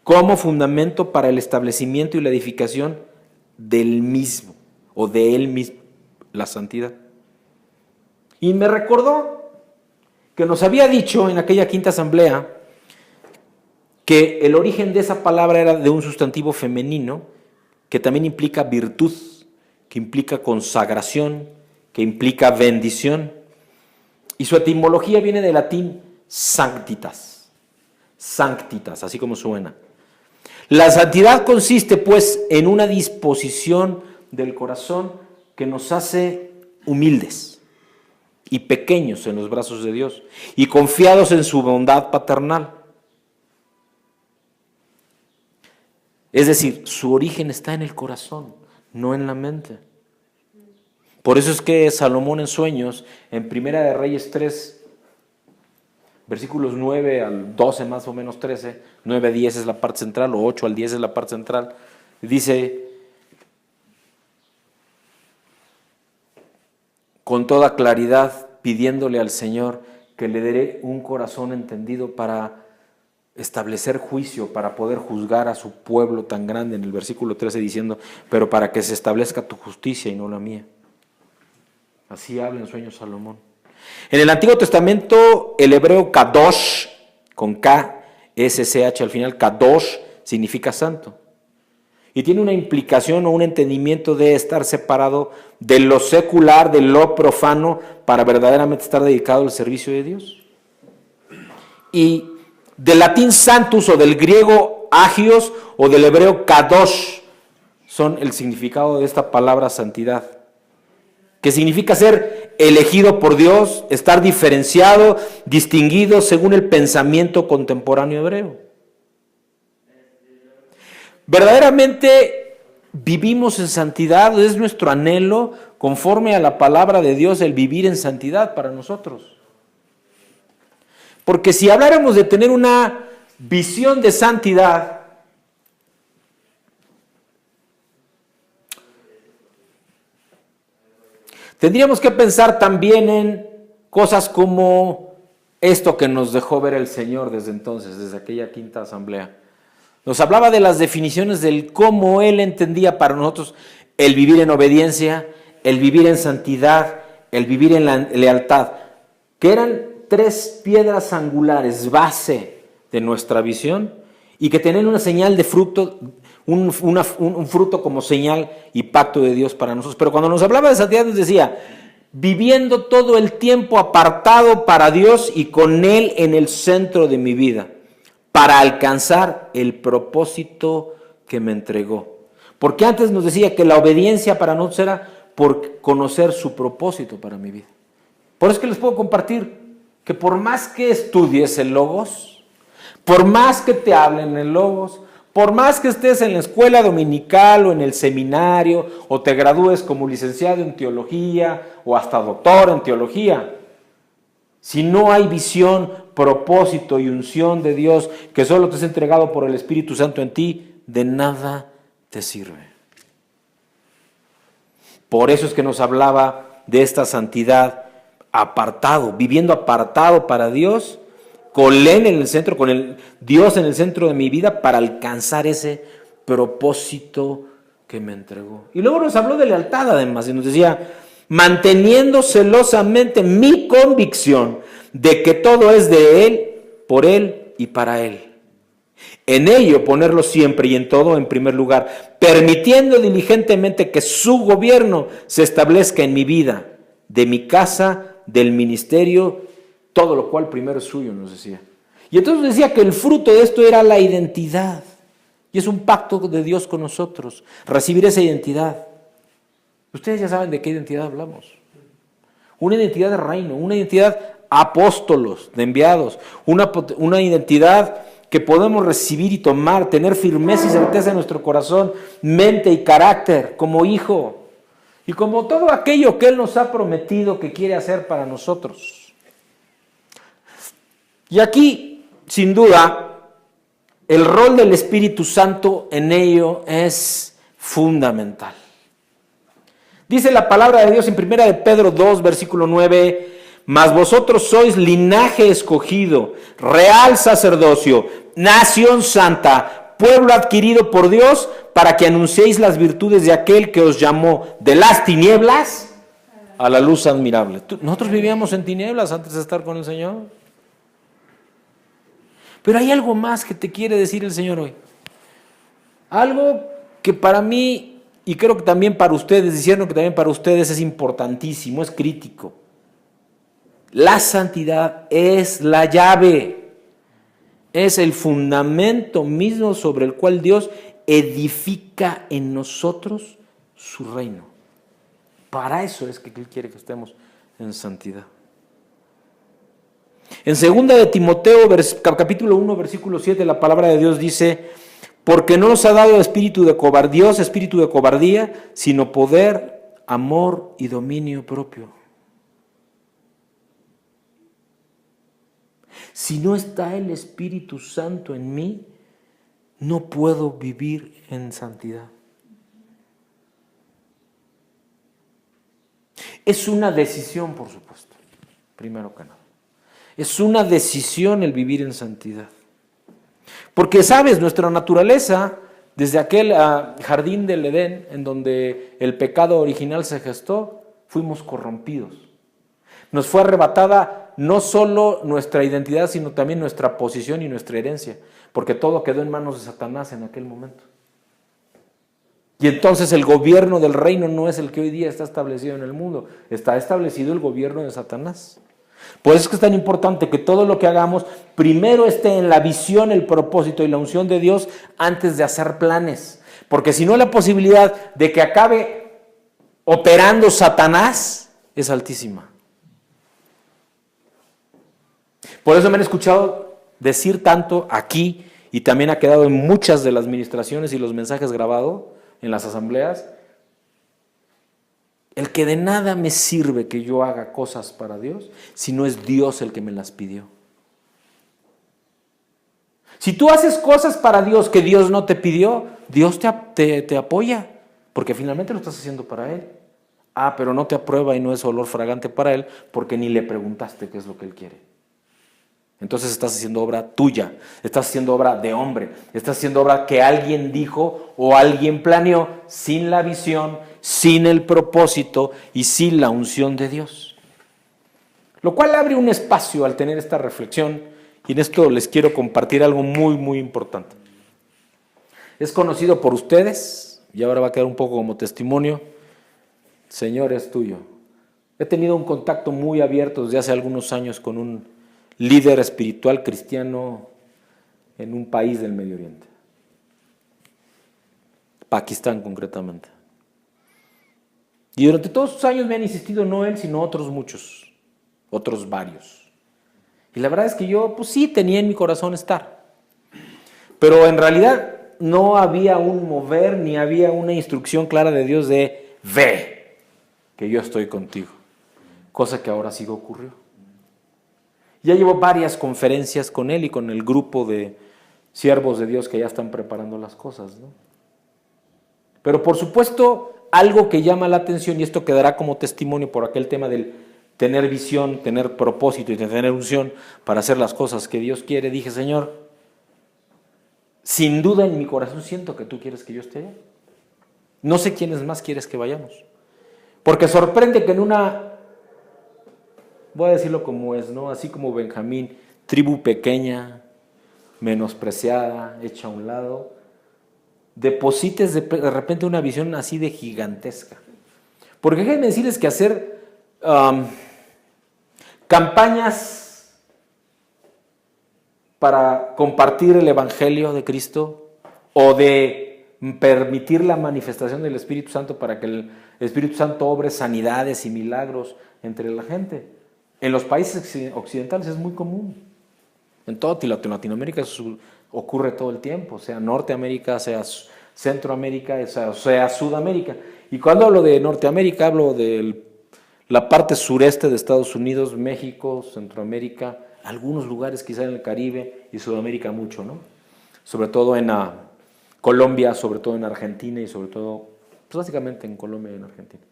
como fundamento para el establecimiento y la edificación del mismo, o de Él mismo, la santidad. Y me recordó que nos había dicho en aquella quinta asamblea que el origen de esa palabra era de un sustantivo femenino que también implica virtud, que implica consagración, que implica bendición. Y su etimología viene del latín sanctitas, sanctitas, así como suena. La santidad consiste pues en una disposición del corazón que nos hace humildes y pequeños en los brazos de Dios y confiados en su bondad paternal. Es decir, su origen está en el corazón, no en la mente. Por eso es que Salomón en sueños, en Primera de Reyes 3, versículos 9 al 12, más o menos 13, 9 a 10 es la parte central, o 8 al 10 es la parte central, dice, con toda claridad, pidiéndole al Señor que le dé un corazón entendido para establecer juicio, para poder juzgar a su pueblo tan grande, en el versículo 13 diciendo, pero para que se establezca tu justicia y no la mía. Así habla en sueños Salomón. En el Antiguo Testamento, el hebreo kadosh, con K, S-C-H al final, kadosh, significa santo. Y tiene una implicación o un entendimiento de estar separado de lo secular, de lo profano, para verdaderamente estar dedicado al servicio de Dios. Y del latín santus o del griego agios o del hebreo kadosh son el significado de esta palabra santidad, que significa ser elegido por Dios, estar diferenciado, distinguido según el pensamiento contemporáneo hebreo. Verdaderamente vivimos en santidad, es nuestro anhelo, conforme a la palabra de Dios, el vivir en santidad para nosotros. Porque si habláramos de tener una visión de santidad, tendríamos que pensar también en cosas como esto que nos dejó ver el Señor desde entonces, desde aquella quinta asamblea. Nos hablaba de las definiciones del cómo Él entendía para nosotros el vivir en obediencia, el vivir en santidad, el vivir en la lealtad, que eran 3 piedras angulares, base de nuestra visión, y que tenían una señal de fruto, un fruto como señal y pacto de Dios para nosotros. Pero cuando nos hablaba de santidad nos decía, viviendo todo el tiempo apartado para Dios y con Él en el centro de mi vida, para alcanzar el propósito que me entregó. Porque antes nos decía que la obediencia para nosotros era por conocer su propósito para mi vida. Por eso es que les puedo compartir que por más que estudies el Logos, por más que te hablen el Logos, Por más que estés en la escuela dominical o en el seminario o te gradúes como licenciado en teología o hasta doctor en teología, si no hay visión, propósito y unción de Dios que solo te es entregado por el Espíritu Santo en ti, de nada te sirve. Por eso es que nos hablaba de esta santidad apartado, viviendo apartado para Dios, con Él en el centro, con el Dios en el centro de mi vida para alcanzar ese propósito que me entregó. Y luego nos habló de lealtad además y nos decía, manteniendo celosamente mi convicción de que todo es de Él, por Él y para Él. En ello ponerlo siempre y en todo en primer lugar, permitiendo diligentemente que su gobierno se establezca en mi vida, de mi casa, del ministerio, todo lo cual primero es suyo, nos decía. Y entonces decía que el fruto de esto era la identidad. Y es un pacto de Dios con nosotros, recibir esa identidad. Ustedes ya saben de qué identidad hablamos. Una identidad de reino, una identidad apóstolos, de enviados, una identidad que podemos recibir y tomar, tener firmeza y certeza en nuestro corazón, mente y carácter como hijo. Y como todo aquello que Él nos ha prometido que quiere hacer para nosotros. Y aquí, sin duda, el rol del Espíritu Santo en ello es fundamental. Dice la palabra de Dios en 1 de Pedro 2, versículo 9, mas vosotros sois linaje escogido, real sacerdocio, nación santa, pueblo adquirido por Dios, para que anunciéis las virtudes de aquel que os llamó de las tinieblas a la luz admirable. Nosotros vivíamos en tinieblas antes de estar con el Señor. Pero hay algo más que te quiere decir el Señor hoy. Algo que para mí, y creo que también para ustedes, diciendo que también para ustedes es importantísimo, es crítico. La santidad es la llave, es el fundamento mismo sobre el cual Dios edifica en nosotros su reino. Para eso es que Él quiere que estemos en santidad. En 2 de Timoteo, capítulo 1, versículo 7, la palabra de Dios dice, porque no nos ha dado espíritu de cobardía, sino poder, amor y dominio propio. Si no está el Espíritu Santo en mí, no puedo vivir en santidad. Es una decisión, por supuesto, primero que nada. Es una decisión el vivir en santidad. Porque, ¿sabes? Nuestra naturaleza, desde aquel jardín del Edén, en donde el pecado original se gestó, fuimos corrompidos. Nos fue arrebatada no solo nuestra identidad, sino también nuestra posición y nuestra herencia, porque todo quedó en manos de Satanás en aquel momento. Y entonces el gobierno del reino no es el que hoy día está establecido en el mundo, está establecido el gobierno de Satanás. Por eso es que es tan importante que todo lo que hagamos primero esté en la visión, el propósito y la unción de Dios antes de hacer planes. Porque si no, la posibilidad de que acabe operando Satanás es altísima. Por eso me han escuchado decir tanto aquí y también ha quedado en muchas de las ministraciones y los mensajes grabados en las asambleas, el que de nada me sirve que yo haga cosas para Dios si no es Dios el que me las pidió. Si tú haces cosas para Dios que Dios no te pidió, Dios te apoya, porque finalmente lo estás haciendo para Él. Pero no te aprueba y no es olor fragante para Él porque ni le preguntaste qué es lo que Él quiere. Entonces estás haciendo obra tuya, estás haciendo obra de hombre, estás haciendo obra que alguien dijo o alguien planeó sin la visión, sin el propósito y sin la unción de Dios. Lo cual abre un espacio al tener esta reflexión y en esto les quiero compartir algo muy, muy importante. Es conocido por ustedes y ahora va a quedar un poco como testimonio. Señor, es tuyo. He tenido un contacto muy abierto desde hace algunos años con un líder espiritual cristiano en un país del Medio Oriente, Pakistán concretamente. Y durante todos esos años me han insistido, no él, sino otros muchos, otros varios. Y la verdad es que yo, pues sí, tenía en mi corazón estar. Pero en realidad no había un mover ni había una instrucción clara de Dios de ve, que yo estoy contigo. Cosa que ahora sí ocurrió. Ya llevo varias conferencias con él y con el grupo de siervos de Dios que ya están preparando las cosas, ¿no? Pero por supuesto, algo que llama la atención, y esto quedará como testimonio por aquel tema del tener visión, tener propósito y tener unción para hacer las cosas que Dios quiere, dije, Señor, sin duda en mi corazón siento que tú quieres que yo esté allá. No sé quiénes más quieres que vayamos. Porque sorprende que en una, voy a decirlo como es, ¿no? Así como Benjamín, tribu pequeña, menospreciada, hecha a un lado, deposites de repente una visión así de gigantesca. Porque déjenme decirles que hacer campañas para compartir el Evangelio de Cristo o de permitir la manifestación del Espíritu Santo para que el Espíritu Santo obre sanidades y milagros entre la gente. En los países occidentales es muy común. En toda Latinoamérica eso ocurre todo el tiempo, sea Norteamérica, sea Centroamérica, sea Sudamérica. Y cuando hablo de Norteamérica, hablo de la parte sureste de Estados Unidos, México, Centroamérica, algunos lugares quizá en el Caribe y Sudamérica mucho, ¿no? Sobre todo en Colombia, sobre todo en Argentina y sobre todo, pues básicamente en Colombia y en Argentina.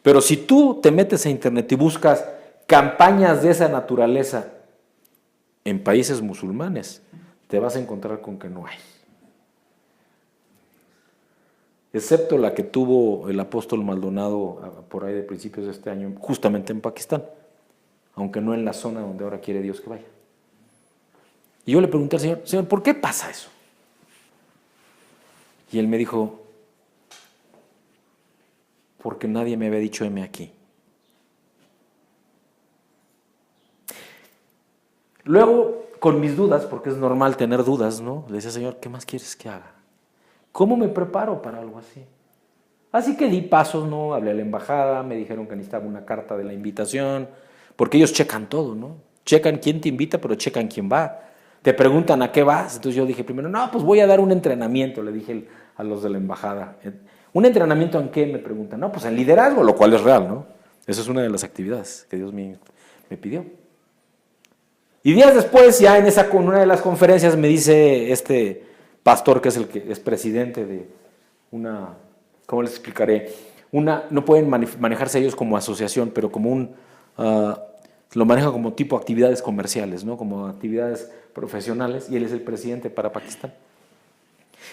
Pero si tú te metes a internet y buscas campañas de esa naturaleza en países musulmanes, te vas a encontrar con que no hay. Excepto la que tuvo el apóstol Maldonado por ahí de principios de este año, justamente en Pakistán, aunque no en la zona donde ahora quiere Dios que vaya. Y yo le pregunté al Señor, Señor, ¿por qué pasa eso? Y él me dijo, porque nadie me había dicho heme aquí. Luego, con mis dudas, porque es normal tener dudas, ¿no? Le decía, Señor, ¿qué más quieres que haga? ¿Cómo me preparo para algo así? Así que di pasos, ¿no? Hablé a la embajada, me dijeron que necesitaba una carta de la invitación, porque ellos checan todo, ¿no? Checan quién te invita, pero checan quién va. Te preguntan a qué vas. Entonces yo dije primero, no, pues voy a dar un entrenamiento, le dije a los de la embajada. ¿Un entrenamiento en qué? Me preguntan. No, pues en liderazgo, lo cual es real, ¿no? Esa es una de las actividades que Dios me pidió. Y días después, ya en una de las conferencias, me dice este pastor, que es el que es presidente de una, ¿cómo les explicaré? No pueden manejarse ellos como asociación, pero como lo manejan como tipo actividades comerciales, ¿no? Como actividades profesionales, y él es el presidente para Pakistán.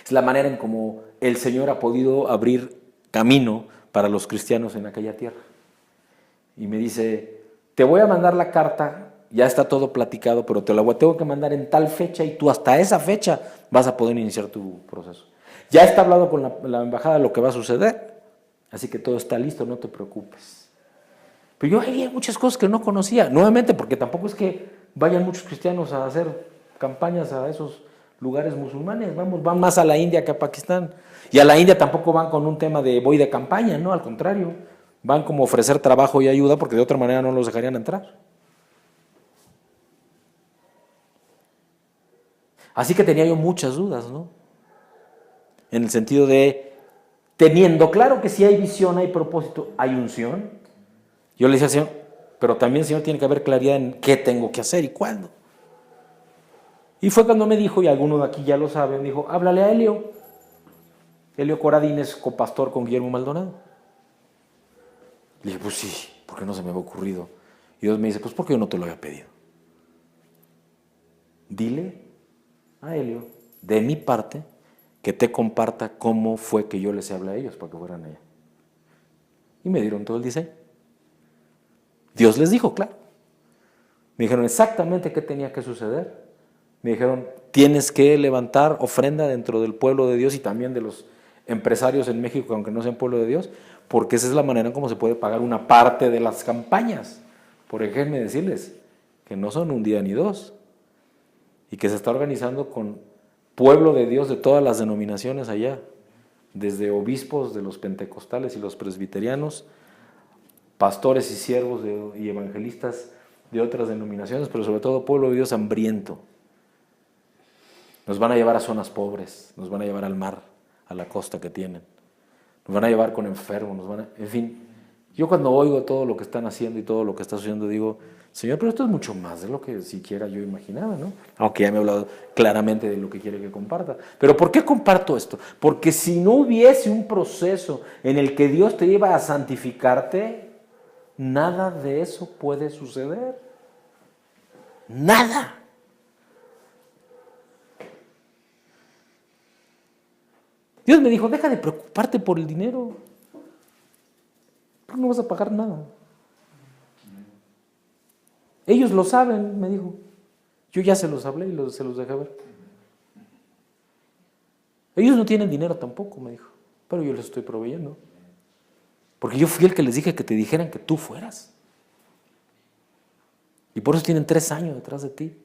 Es la manera en cómo el Señor ha podido abrir camino para los cristianos en aquella tierra. Y me dice, te voy a mandar la carta, ya está todo platicado, pero te la tengo que mandar en tal fecha y tú hasta esa fecha vas a poder iniciar tu proceso. Ya está hablado con la embajada lo que va a suceder, así que todo está listo, no te preocupes. Pero yo había muchas cosas que no conocía, nuevamente porque tampoco es que vayan muchos cristianos a hacer campañas a esos lugares musulmanes, van más a la India que a Pakistán. Y a la India tampoco van con un tema de voy de campaña, no, al contrario, van como ofrecer trabajo y ayuda porque de otra manera no los dejarían entrar. Así que tenía yo muchas dudas, ¿no? En el sentido de, teniendo claro que si hay visión, hay propósito, hay unción. Yo le decía al Señor, pero también, Señor, tiene que haber claridad en qué tengo que hacer y cuándo. Y fue cuando me dijo, y algunos de aquí ya lo saben, dijo, háblale a Helio. Helio Coradín es copastor con Guillermo Maldonado. Le dije, pues sí, ¿por qué no se me había ocurrido? Y Dios me dice, pues porque yo no te lo había pedido. Dile a Helio, de mi parte, que te comparta cómo fue que yo les hablé a ellos para que fueran allá. Y me dieron todo el diseño. Dios les dijo, claro. Me dijeron exactamente qué tenía que suceder. Me dijeron, tienes que levantar ofrenda dentro del pueblo de Dios y también de los empresarios en México, aunque no sean pueblo de Dios, porque esa es la manera en cómo se puede pagar una parte de las campañas. Por ejemplo, decirles que no son un día ni dos, y que se está organizando con pueblo de Dios de todas las denominaciones allá, desde obispos de los pentecostales y los presbiterianos, pastores y siervos y evangelistas de otras denominaciones, pero sobre todo pueblo de Dios hambriento. Nos van a llevar a zonas pobres, nos van a llevar al mar, a la costa que tienen. Nos van a llevar con enfermos, en fin. Yo cuando oigo todo lo que están haciendo y todo lo que está sucediendo, digo, Señor, pero esto es mucho más de lo que siquiera yo imaginaba, ¿no? Aunque ya me ha hablado claramente de lo que quiere que comparta. Pero ¿por qué comparto esto? Porque si no hubiese un proceso en el que Dios te lleva a santificarte, nada de eso puede suceder. Nada. Dios me dijo, deja de preocuparte por el dinero. No vas a pagar nada. Ellos lo saben, me dijo. Yo ya se los hablé y se los dejé ver. Ellos no tienen dinero tampoco, me dijo, pero yo les estoy proveyendo. Porque yo fui el que les dije que te dijeran que tú fueras. Y por eso tienen 3 años detrás de ti.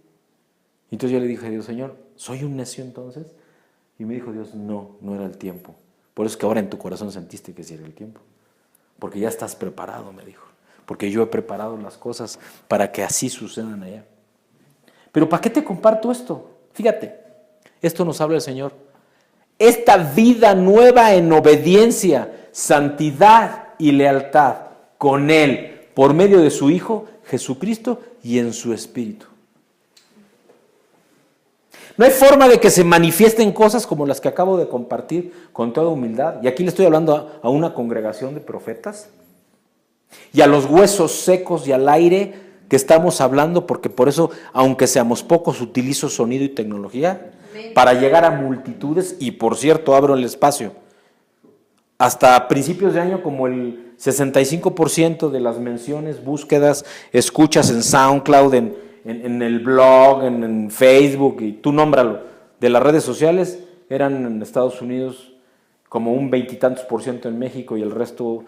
Y entonces yo le dije a Dios, Señor, ¿soy un necio entonces? Y me dijo Dios, no era el tiempo. Por eso es que ahora en tu corazón sentiste que sí era el tiempo. Porque ya estás preparado, me dijo. Porque yo he preparado las cosas para que así sucedan allá. Pero ¿para qué te comparto esto? Fíjate, esto nos habla el Señor. Esta vida nueva en obediencia, santidad y lealtad con Él, por medio de su Hijo, Jesucristo, y en su Espíritu. No hay forma de que se manifiesten cosas como las que acabo de compartir con toda humildad. Y aquí le estoy hablando a una congregación de profetas y a los huesos secos y al aire que estamos hablando, porque por eso, aunque seamos pocos, utilizo sonido y tecnología para llegar a multitudes. Y por cierto, abro el espacio. Hasta principios de año, como el 65% de las menciones, búsquedas, escuchas en SoundCloud, en el blog, en Facebook, y tú nómbralo, de las redes sociales, eran en Estados Unidos como un 20 y tantos % en México y el resto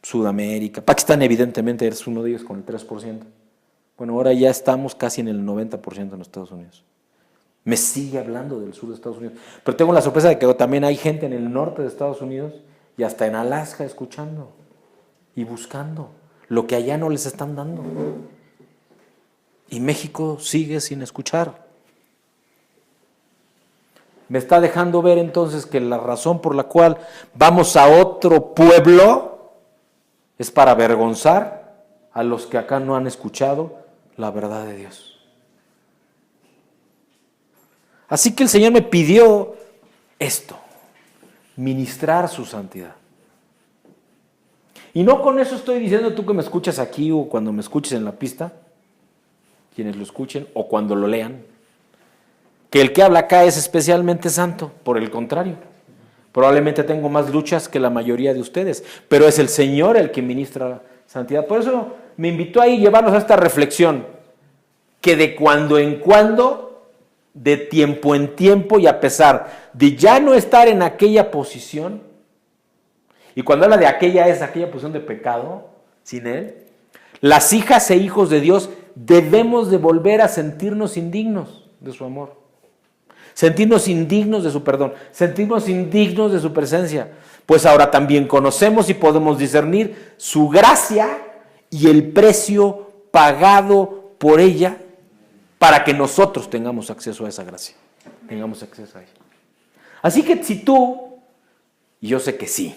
Sudamérica. Pakistán evidentemente es uno de ellos con el 3%. Bueno, ahora ya estamos casi en el 90% en Estados Unidos. Me sigue hablando del sur de Estados Unidos. Pero tengo la sorpresa de que también hay gente en el norte de Estados Unidos y hasta en Alaska escuchando y buscando lo que allá no les están dando. Y México sigue sin escuchar. Me está dejando ver entonces que la razón por la cual vamos a otro pueblo es para avergonzar a los que acá no han escuchado la verdad de Dios. Así que el Señor me pidió esto, ministrar su santidad. Y no con eso estoy diciendo, tú que me escuchas aquí o cuando me escuches en la pista, quienes lo escuchen o cuando lo lean, que el que habla acá es especialmente santo. Por el contrario, probablemente tengo más luchas que la mayoría de ustedes, pero es el Señor el que ministra santidad. Por eso me invitó ahí a llevarnos a esta reflexión, que de cuando en cuando, de tiempo en tiempo, y a pesar de ya no estar en aquella posición, y cuando habla de aquella es aquella posición de pecado, sin Él, las hijas e hijos de Dios debemos de volver a sentirnos indignos de su amor, sentirnos indignos de su perdón, sentirnos indignos de su presencia, pues ahora también conocemos y podemos discernir su gracia y el precio pagado por ella para que nosotros tengamos acceso a esa gracia, tengamos acceso a ella. Así que si tú, y yo sé que sí,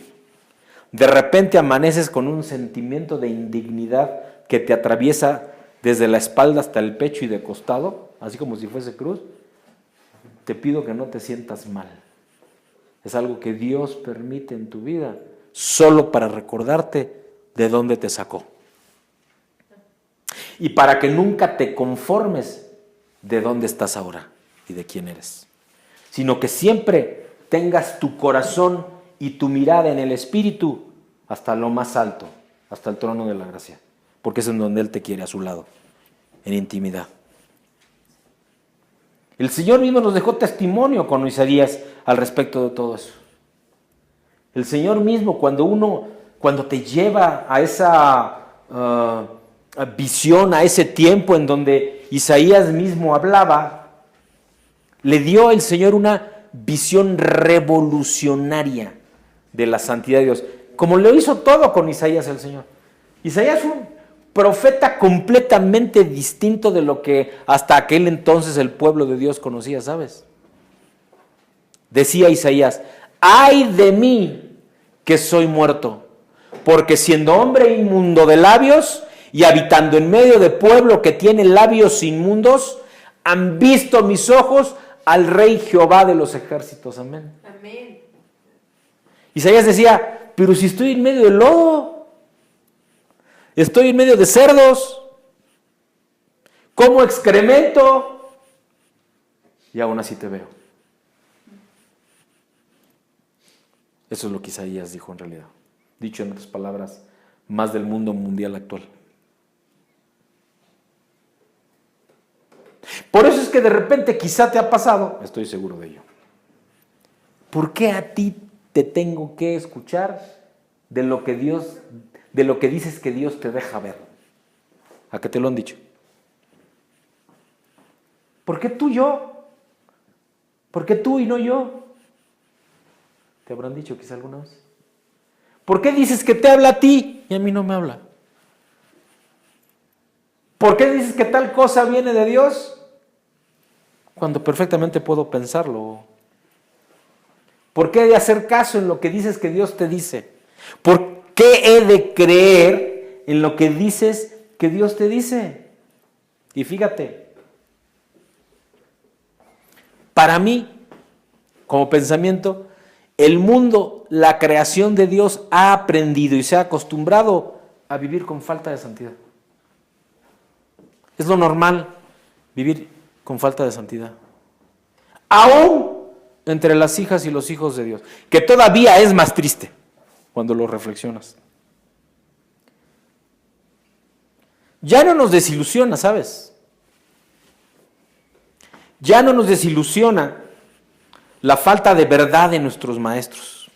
de repente amaneces con un sentimiento de indignidad que te atraviesa desde la espalda hasta el pecho y de costado, así como si fuese cruz, te pido que no te sientas mal. Es algo que Dios permite en tu vida solo para recordarte de dónde te sacó. Y para que nunca te conformes de dónde estás ahora y de quién eres, sino que siempre tengas tu corazón y tu mirada en el Espíritu hasta lo más alto, hasta el trono de la gracia, porque es en donde Él te quiere a su lado, en intimidad. El Señor mismo nos dejó testimonio con Isaías al respecto de todo eso. El Señor mismo, cuando te lleva a esa visión, a ese tiempo en donde Isaías mismo hablaba, le dio el Señor una visión revolucionaria de la santidad de Dios, como lo hizo todo con Isaías el Señor. Isaías fue un profeta completamente distinto de lo que hasta aquel entonces el pueblo de Dios conocía, ¿sabes? decía Isaías, ¡ay de mí que soy muerto! Porque siendo hombre inmundo de labios y habitando en medio de pueblo que tiene labios inmundos, han visto mis ojos al Rey Jehová de los ejércitos. Amén. Amén. Isaías decía, pero si estoy en medio de lodo, estoy en medio de cerdos, como excremento, y aún así te veo. Eso es lo que Isaías dijo en realidad. Dicho en otras palabras, más del mundo mundial actual. Por eso es que de repente quizá te ha pasado, estoy seguro de ello. ¿Por qué a ti te tengo que escuchar de lo que dices que Dios te deja ver? ¿A qué te lo han dicho? ¿Por qué tú y yo? ¿Por qué tú y no yo? ¿Te habrán dicho quizá alguna vez? ¿Por qué dices que te habla a ti y a mí no me habla? ¿Por qué dices que tal cosa viene de Dios cuando perfectamente puedo pensarlo? ¿Por qué he de hacer caso en lo que dices que Dios te dice? ¿Por qué he de creer en lo que dices que Dios te dice? Y fíjate, para mí, como pensamiento, el mundo, la creación de Dios ha aprendido y se ha acostumbrado a vivir con falta de santidad. Es lo normal, vivir con falta de santidad. Aún entre las hijas y los hijos de Dios, que todavía es más triste cuando lo reflexionas. Ya no nos desilusiona, ¿sabes? Ya no nos desilusiona la falta de verdad de nuestros maestros.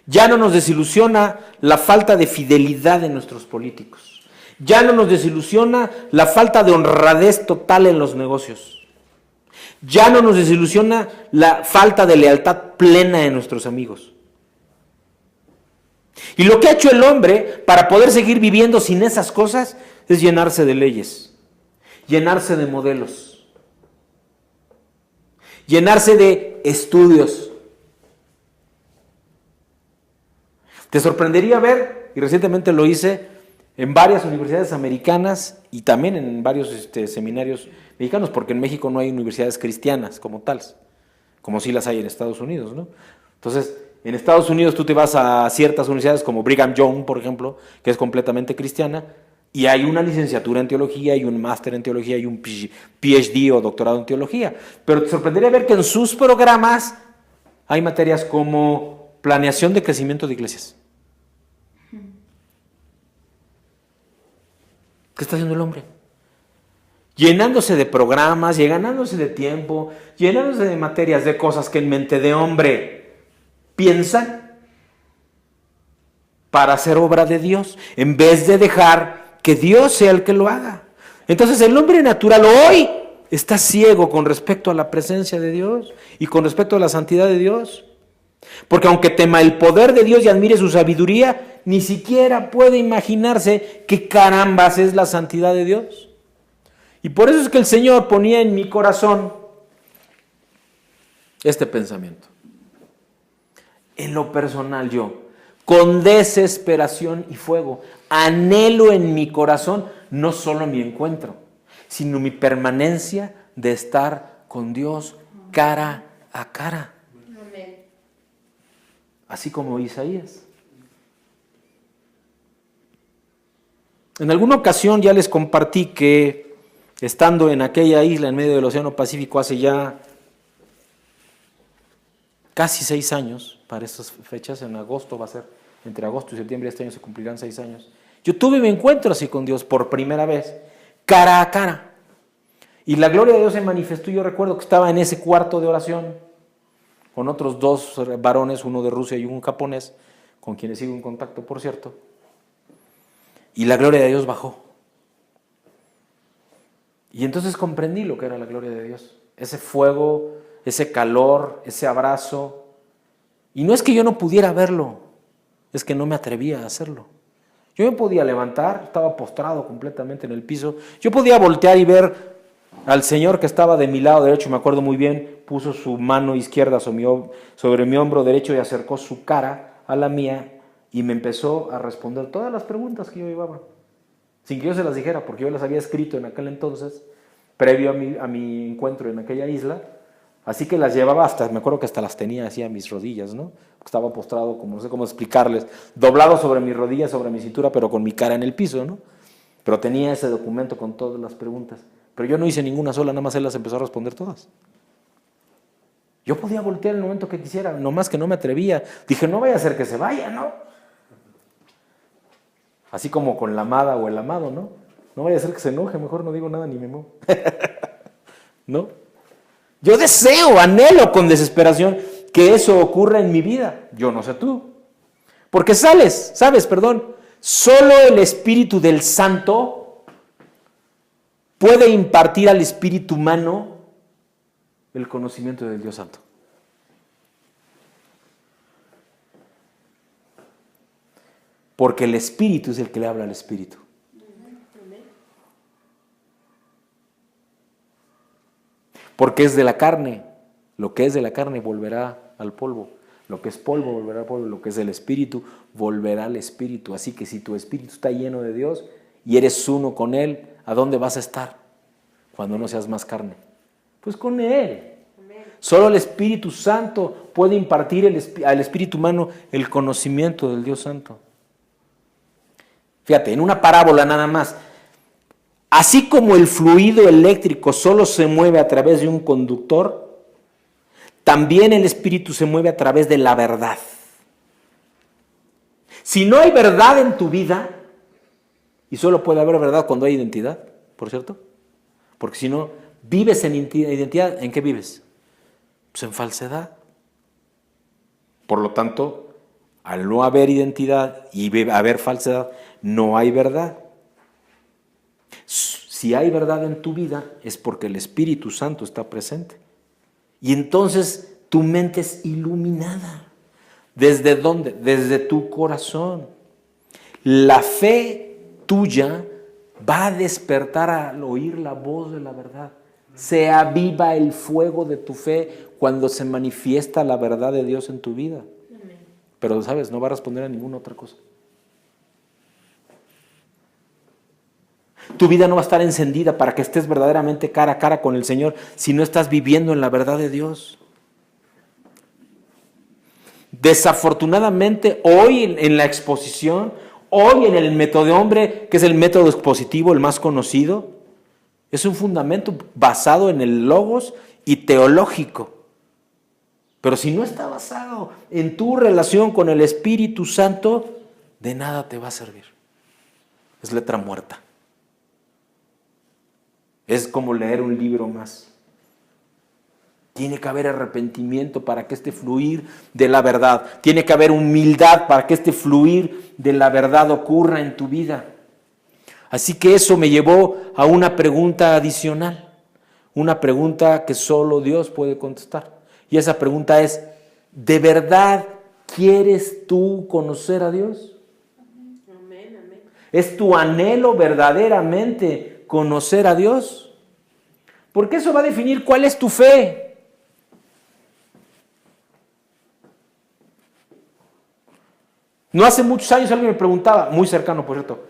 Ya no nos desilusiona la falta de fidelidad de nuestros políticos. Ya no nos desilusiona la falta de honradez total en los negocios. Ya no nos desilusiona la falta de lealtad plena de nuestros amigos. Y lo que ha hecho el hombre para poder seguir viviendo sin esas cosas es llenarse de leyes, llenarse de modelos, llenarse de estudios. Te sorprendería ver, y recientemente lo hice, en varias universidades americanas y también en varios seminarios mexicanos, porque en México no hay universidades cristianas como tales, como sí las hay en Estados Unidos, ¿no? Entonces, en Estados Unidos tú te vas a ciertas universidades como Brigham Young, por ejemplo, que es completamente cristiana, y hay una licenciatura en teología, y un máster en teología, y un PhD o doctorado en teología. Pero te sorprendería ver que en sus programas hay materias como planeación de crecimiento de iglesias. ¿Qué está haciendo el hombre? Llenándose de programas, llenándose de tiempo, llenándose de materias, de cosas que en mente de hombre piensan para hacer obra de Dios, en vez de dejar que Dios sea el que lo haga. Entonces el hombre natural hoy está ciego con respecto a la presencia de Dios y con respecto a la santidad de Dios. Porque aunque tema el poder de Dios y admire su sabiduría, ni siquiera puede imaginarse qué carambas es la santidad de Dios. Y por eso es que el Señor ponía en mi corazón este pensamiento. En lo personal yo, con desesperación y fuego, anhelo en mi corazón no solo mi encuentro, sino mi permanencia de estar con Dios cara a cara. Amén. Así como Isaías. En alguna ocasión ya les compartí que estando en aquella isla en medio del Océano Pacífico hace ya casi 6 años, para estas fechas, en agosto va a ser, entre agosto y septiembre de este año se cumplirán 6 años, yo tuve mi encuentro así con Dios por primera vez, cara a cara. Y la gloria de Dios se manifestó. Yo recuerdo que estaba en ese cuarto de oración con otros 2 varones, uno de Rusia y un japonés, con quienes sigo en contacto, por cierto. Y la gloria de Dios bajó. Y entonces comprendí lo que era la gloria de Dios. Ese fuego, ese calor, ese abrazo. Y no es que yo no pudiera verlo, es que no me atrevía a hacerlo. Yo me podía levantar, estaba postrado completamente en el piso. Yo podía voltear y ver al Señor que estaba de mi lado derecho, me acuerdo muy bien, puso su mano izquierda sobre mi hombro derecho y acercó su cara a la mía y me empezó a responder todas las preguntas que yo llevaba, sin que yo se las dijera, porque yo las había escrito en aquel entonces, previo a mi encuentro en aquella isla. Así que las llevaba hasta, me acuerdo que hasta las tenía así a mis rodillas, ¿no? Estaba postrado, como no sé cómo explicarles, doblado sobre mis rodillas, sobre mi cintura, pero con mi cara en el piso, ¿no? Pero tenía ese documento con todas las preguntas. Pero yo no hice ninguna sola, nada más él las empezó a responder todas. Yo podía voltear en el momento que quisiera, nomás que no me atrevía. Dije, no vaya a ser que se vaya, ¿no? Así como con la amada o el amado, ¿no? No vaya a ser que se enoje, mejor no digo nada ni me muevo. ¿No? Yo deseo, anhelo con desesperación que eso ocurra en mi vida. Yo no sé tú. Porque sabes, solo el Espíritu del Santo puede impartir al espíritu humano el conocimiento del Dios Santo. Porque el Espíritu es el que le habla al Espíritu. Porque es de la carne. Lo que es de la carne volverá al polvo. Lo que es polvo volverá al polvo. Lo que es del Espíritu volverá al Espíritu. Así que si tu espíritu está lleno de Dios y eres uno con Él, ¿a dónde vas a estar cuando no seas más carne? Pues con Él. Solo el Espíritu Santo puede impartir al espíritu humano el conocimiento del Dios Santo. Fíjate, en una parábola nada más. Así como el fluido eléctrico solo se mueve a través de un conductor, también el Espíritu se mueve a través de la verdad. Si no hay verdad en tu vida, y solo puede haber verdad cuando hay identidad, por cierto, porque si no, vives en identidad, ¿en qué vives? Pues en falsedad. Por lo tanto, al no haber identidad y haber falsedad, no hay verdad. Si hay verdad en tu vida, es porque el Espíritu Santo está presente. Y entonces tu mente es iluminada. ¿Desde dónde? Desde tu corazón. La fe tuya va a despertar al oír la voz de la verdad. Se aviva el fuego de tu fe cuando se manifiesta la verdad de Dios en tu vida. Pero, ¿sabes? No va a responder a ninguna otra cosa. Tu vida no va a estar encendida para que estés verdaderamente cara a cara con el Señor si no estás viviendo en la verdad de Dios. Desafortunadamente, hoy en la exposición, hoy en el método de hombre, que es el método expositivo, el más conocido, es un fundamento basado en el logos y teológico. Pero si no está basado en tu relación con el Espíritu Santo, de nada te va a servir. Es letra muerta. Es como leer un libro más. Tiene que haber arrepentimiento para que este fluir de la verdad. Tiene que haber humildad para que este fluir de la verdad ocurra en tu vida. Así que eso me llevó a una pregunta adicional. Una pregunta que solo Dios puede contestar. Y esa pregunta es, ¿de verdad quieres tú conocer a Dios? Amén, amén. ¿Es tu anhelo verdaderamente conocer a Dios? Porque eso va a definir cuál es tu fe. No hace muchos años alguien me preguntaba, muy cercano por cierto,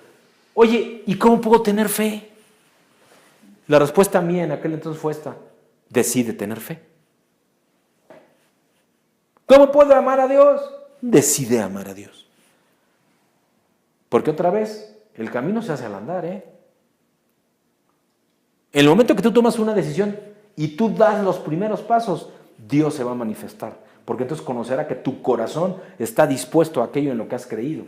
oye, ¿y cómo puedo tener fe? La respuesta mía en aquel entonces fue esta, decide tener fe. ¿Cómo puedo amar a Dios? Decide amar a Dios. Porque otra vez, el camino se hace al andar, En el momento que tú tomas una decisión y tú das los primeros pasos, Dios se va a manifestar. Porque entonces conocerá que tu corazón está dispuesto a aquello en lo que has creído.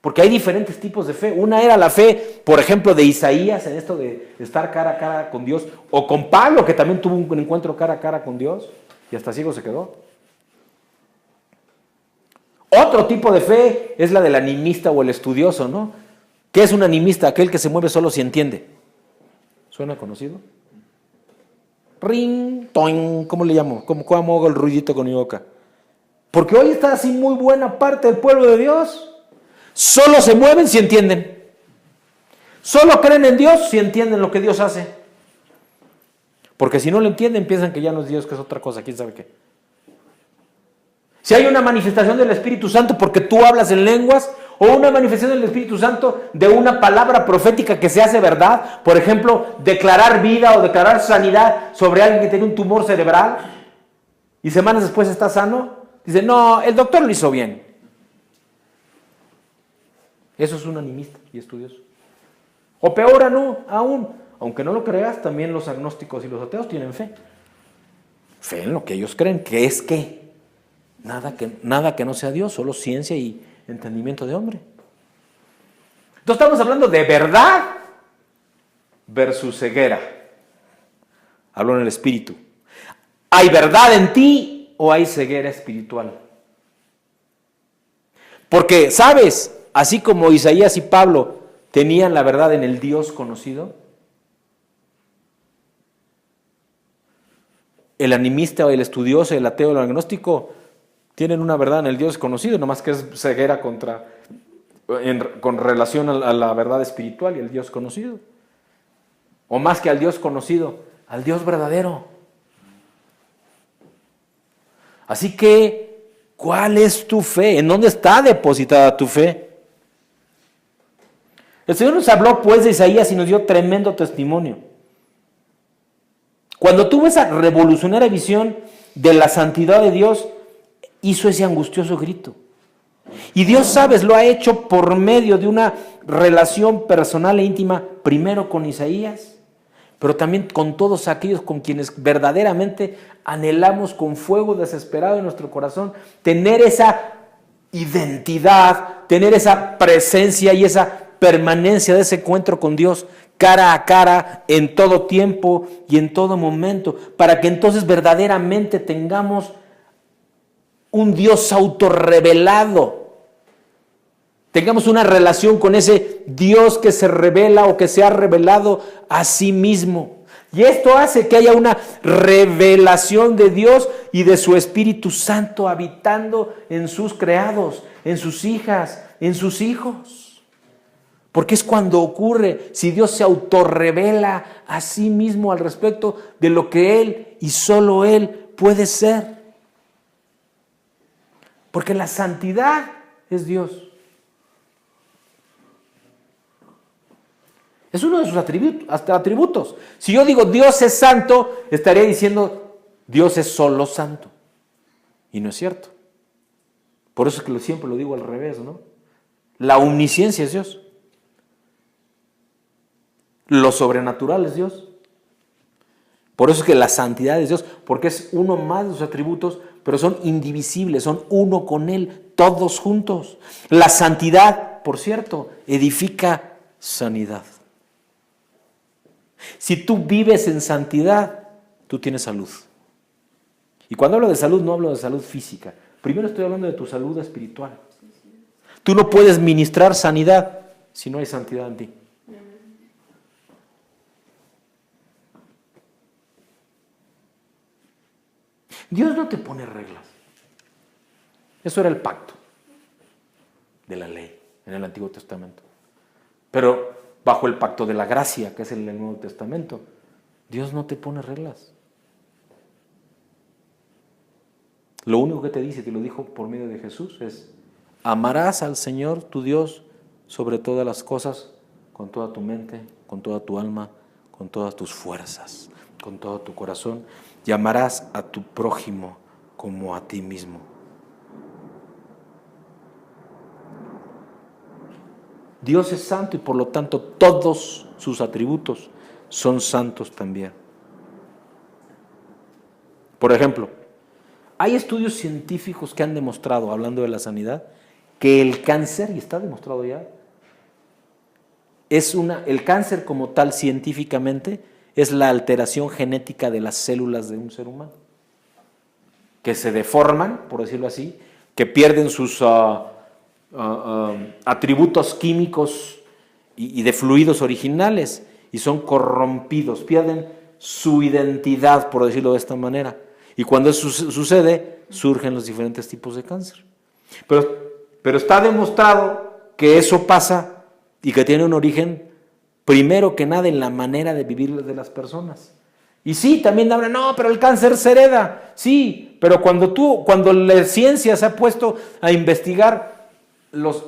Porque hay diferentes tipos de fe. Una era la fe, por ejemplo, de Isaías, en esto de estar cara a cara con Dios, o con Pablo, que también tuvo un encuentro cara a cara con Dios, y hasta ciego se quedó. Otro tipo de fe es la del animista o el estudioso, ¿no? ¿Qué es un animista? Aquel que se mueve solo si entiende. ¿Suena conocido? Ring, toing, ¿cómo le llamo? ¿Cómo hago el ruidito con mi boca? Porque hoy está así muy buena parte del pueblo de Dios. Solo se mueven si entienden. Solo creen en Dios si entienden lo que Dios hace. Porque si no lo entienden, piensan que ya no es Dios, que es otra cosa, quién sabe qué. Si hay una manifestación del Espíritu Santo porque tú hablas en lenguas, o una manifestación del Espíritu Santo de una palabra profética que se hace verdad, por ejemplo, declarar vida o declarar sanidad sobre alguien que tiene un tumor cerebral y semanas después está sano, dice, no, el doctor lo hizo bien. Eso es un animista y estudioso. O peor aún, aunque no lo creas, también los agnósticos y los ateos tienen fe. Fe en lo que ellos creen, que es que nada que no sea Dios, solo ciencia y entendimiento de hombre. Entonces estamos hablando de verdad versus ceguera. Hablo en el espíritu. ¿Hay verdad en ti o hay ceguera espiritual? Porque, ¿sabes? Así como Isaías y Pablo tenían la verdad en el Dios conocido, el animista o el estudioso, el ateo, el agnóstico tienen una verdad en el Dios conocido, nomás que es ceguera con relación a la verdad espiritual y el Dios conocido. O más que al Dios conocido, al Dios verdadero. Así que, ¿cuál es tu fe? ¿En dónde está depositada tu fe? El Señor nos habló pues de Isaías y nos dio tremendo testimonio. Cuando tuvo esa revolucionaria visión de la santidad de Dios, hizo ese angustioso grito. Y Dios, sabes, lo ha hecho por medio de una relación personal e íntima, primero con Isaías, pero también con todos aquellos con quienes verdaderamente anhelamos con fuego desesperado en nuestro corazón tener esa identidad, tener esa presencia y esa permanencia de ese encuentro con Dios cara a cara en todo tiempo y en todo momento, para que entonces verdaderamente tengamos un Dios autorrevelado. Tengamos una relación con ese Dios que se revela o que se ha revelado a sí mismo. Y esto hace que haya una revelación de Dios y de su Espíritu Santo habitando en sus creados, en sus hijas, en sus hijos. Porque es cuando ocurre, si Dios se autorrevela a sí mismo al respecto de lo que Él y solo Él puede ser. Porque la santidad es Dios. Es uno de sus atributos. Si yo digo Dios es santo, estaría diciendo Dios es solo santo. Y no es cierto. Por eso es que siempre lo digo al revés, ¿no? La omnisciencia es Dios. Lo sobrenatural es Dios. Por eso es que la santidad es Dios, porque es uno más de sus atributos, pero son indivisibles, son uno con Él, todos juntos. La santidad, por cierto, edifica sanidad. Si tú vives en santidad, tú tienes salud. Y cuando hablo de salud, no hablo de salud física. Primero estoy hablando de tu salud espiritual. Tú no puedes ministrar sanidad si no hay santidad en ti. Dios no te pone reglas. Eso era el pacto de la ley en el Antiguo Testamento. Pero bajo el pacto de la gracia, que es el Nuevo Testamento, Dios no te pone reglas. Lo único que te dice, te lo dijo por medio de Jesús, es: amarás al Señor tu Dios sobre todas las cosas, con toda tu mente, con toda tu alma, con todas tus fuerzas, con todo tu corazón, y amarás a tu prójimo como a ti mismo. Dios es santo y por lo tanto todos sus atributos son santos también. Por ejemplo, hay estudios científicos que han demostrado, hablando de la sanidad, que el cáncer, y está demostrado ya, el cáncer como tal científicamente es la alteración genética de las células de un ser humano, que se deforman, por decirlo así, que pierden sus atributos químicos y de fluidos originales y son corrompidos, pierden su identidad, por decirlo de esta manera. Y cuando eso sucede, surgen los diferentes tipos de cáncer. Pero está demostrado que eso pasa y que tiene un origen, primero que nada, en la manera de vivir de las personas, Y sí, también hablan, no, pero el cáncer se hereda. Sí, pero cuando la ciencia se ha puesto a investigar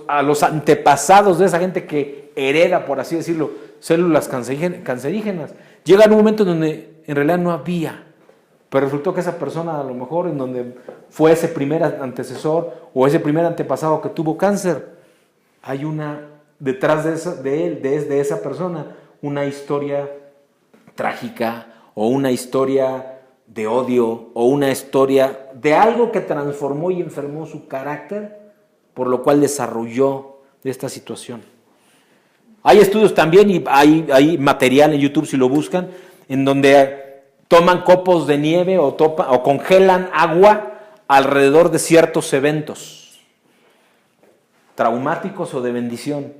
a los antepasados de esa gente que hereda, por así decirlo, células cancerígenas, llega un momento en donde en realidad no había. Pero resultó que esa persona, a lo mejor, en donde fue ese primer antecesor o ese primer antepasado que tuvo cáncer, hay detrás de esa persona, una historia trágica o una historia de odio o una historia de algo que transformó y enfermó su carácter, por lo cual desarrolló esta situación. Hay estudios también y hay material en YouTube, si lo buscan, en donde toman copos de nieve o congelan agua alrededor de ciertos eventos traumáticos o de bendición.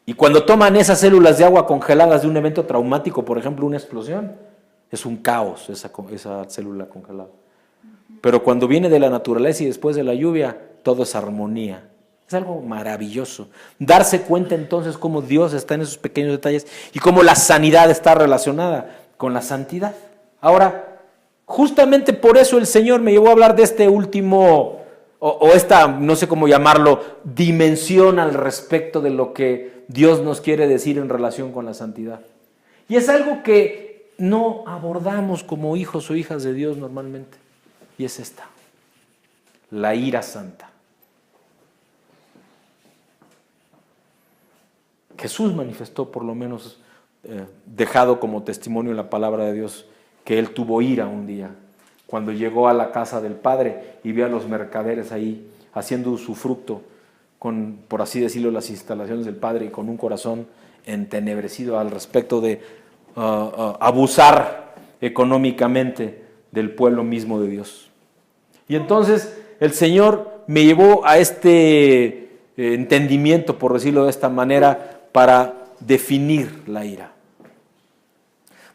Y cuando toman esas células de agua congeladas de un evento traumático, por ejemplo, una explosión, es un caos esa célula congelada. Pero cuando viene de la naturaleza y después de la lluvia, todo es armonía. Es algo maravilloso. Darse cuenta entonces cómo Dios está en esos pequeños detalles y cómo la sanidad está relacionada con la santidad. Ahora, justamente por eso el Señor me llevó a hablar de este último, o esta, no sé cómo llamarlo, dimensión al respecto de lo que Dios nos quiere decir en relación con la santidad. Y es algo que no abordamos como hijos o hijas de Dios normalmente. Y es esta, la ira santa. Jesús manifestó, por lo menos dejado como testimonio en la palabra de Dios, que él tuvo ira un día, cuando llegó a la casa del Padre y vio a los mercaderes ahí haciendo usufructo con, por así decirlo, las instalaciones del Padre, y con un corazón entenebrecido al respecto de abusar económicamente del pueblo mismo de Dios. Y entonces el Señor me llevó a este entendimiento, por decirlo de esta manera, para definir la ira.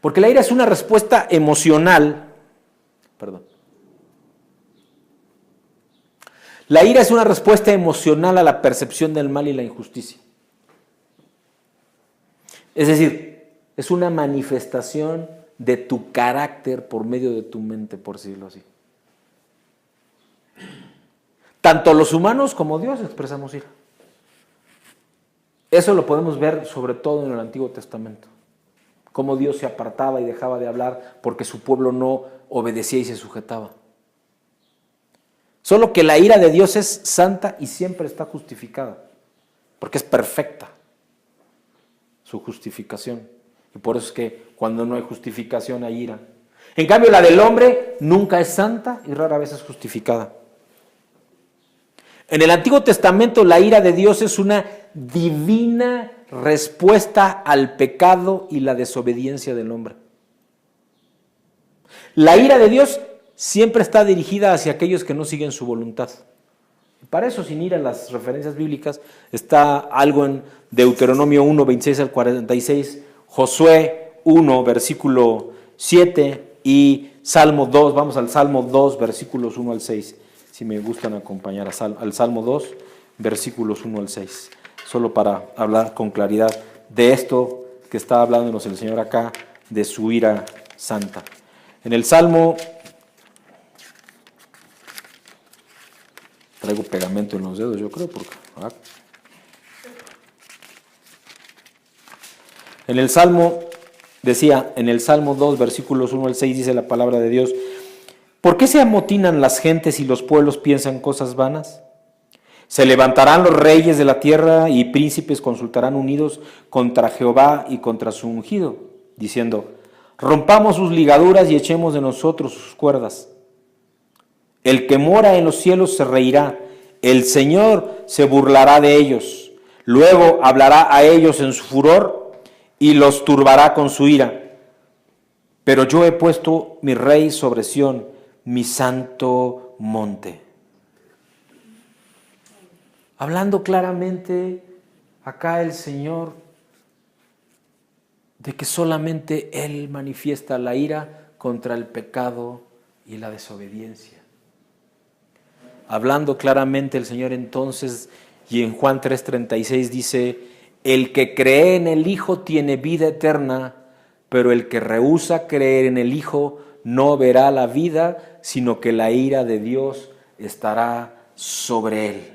Porque la ira es una respuesta emocional. La ira es una respuesta emocional a la percepción del mal y la injusticia. Es decir, es una manifestación de tu carácter por medio de tu mente, por decirlo así. Tanto los humanos como Dios expresamos ira. Eso lo podemos ver sobre todo en el Antiguo Testamento. Cómo Dios se apartaba y dejaba de hablar porque su pueblo no obedecía y se sujetaba. Solo que la ira de Dios es santa y siempre está justificada, porque es perfecta su justificación. Y por eso es que cuando no hay justificación hay ira. En cambio, la del hombre nunca es santa y rara vez es justificada. En el Antiguo Testamento la ira de Dios es una divina respuesta al pecado y la desobediencia del hombre. La ira de Dios siempre está dirigida hacia aquellos que no siguen su voluntad. Para eso, sin ir a las referencias bíblicas, está algo en Deuteronomio 1, 26 al 46, Josué 1, versículo 7 y Salmo 2, vamos al Salmo 2, versículos 1 al 6. Si me gustan acompañar al Salmo 2, versículos 1 al 6, solo para hablar con claridad de esto que está hablándonos el Señor acá, de su ira santa. En el Salmo, traigo pegamento en los dedos, yo creo, porque... En el Salmo, decía, en el Salmo 2, versículos 1 al 6, dice la palabra de Dios: ¿por qué se amotinan las gentes y los pueblos piensan cosas vanas? Se levantarán los reyes de la tierra y príncipes consultarán unidos contra Jehová y contra su ungido, diciendo: rompamos sus ligaduras y echemos de nosotros sus cuerdas. El que mora en los cielos se reirá, el Señor se burlará de ellos, luego hablará a ellos en su furor y los turbará con su ira. Pero yo he puesto mi rey sobre Sión, mi santo monte. Hablando claramente acá el Señor de que solamente Él manifiesta la ira contra el pecado y la desobediencia. Hablando claramente el Señor entonces, y en Juan 3:36 dice: el que cree en el Hijo tiene vida eterna, pero el que rehúsa creer en el Hijo no verá la vida, sino que la ira de Dios estará sobre él.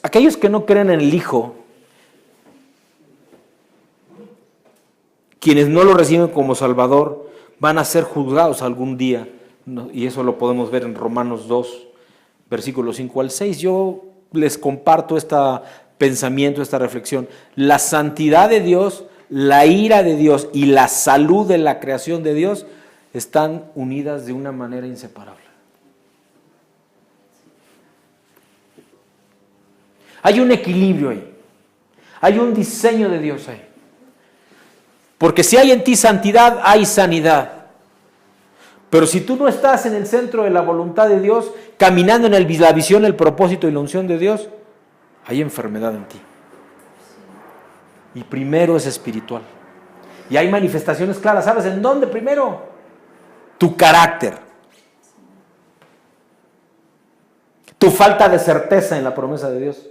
Aquellos que no creen en el Hijo, quienes no lo reciben como Salvador, van a ser juzgados algún día, y eso lo podemos ver en Romanos 2, versículos 5 al 6. Yo les comparto este pensamiento, esta reflexión. La santidad de Dios, la ira de Dios y la salud de la creación de Dios están unidas de una manera inseparable. Hay un equilibrio ahí, hay un diseño de Dios ahí. Porque si hay en ti santidad, hay sanidad. Pero si tú no estás en el centro de la voluntad de Dios, caminando en la visión, el propósito y la unción de Dios, hay enfermedad en ti. Y primero es espiritual. Y hay manifestaciones claras. ¿Sabes en dónde primero? Tu carácter. Tu falta de certeza en la promesa de Dios.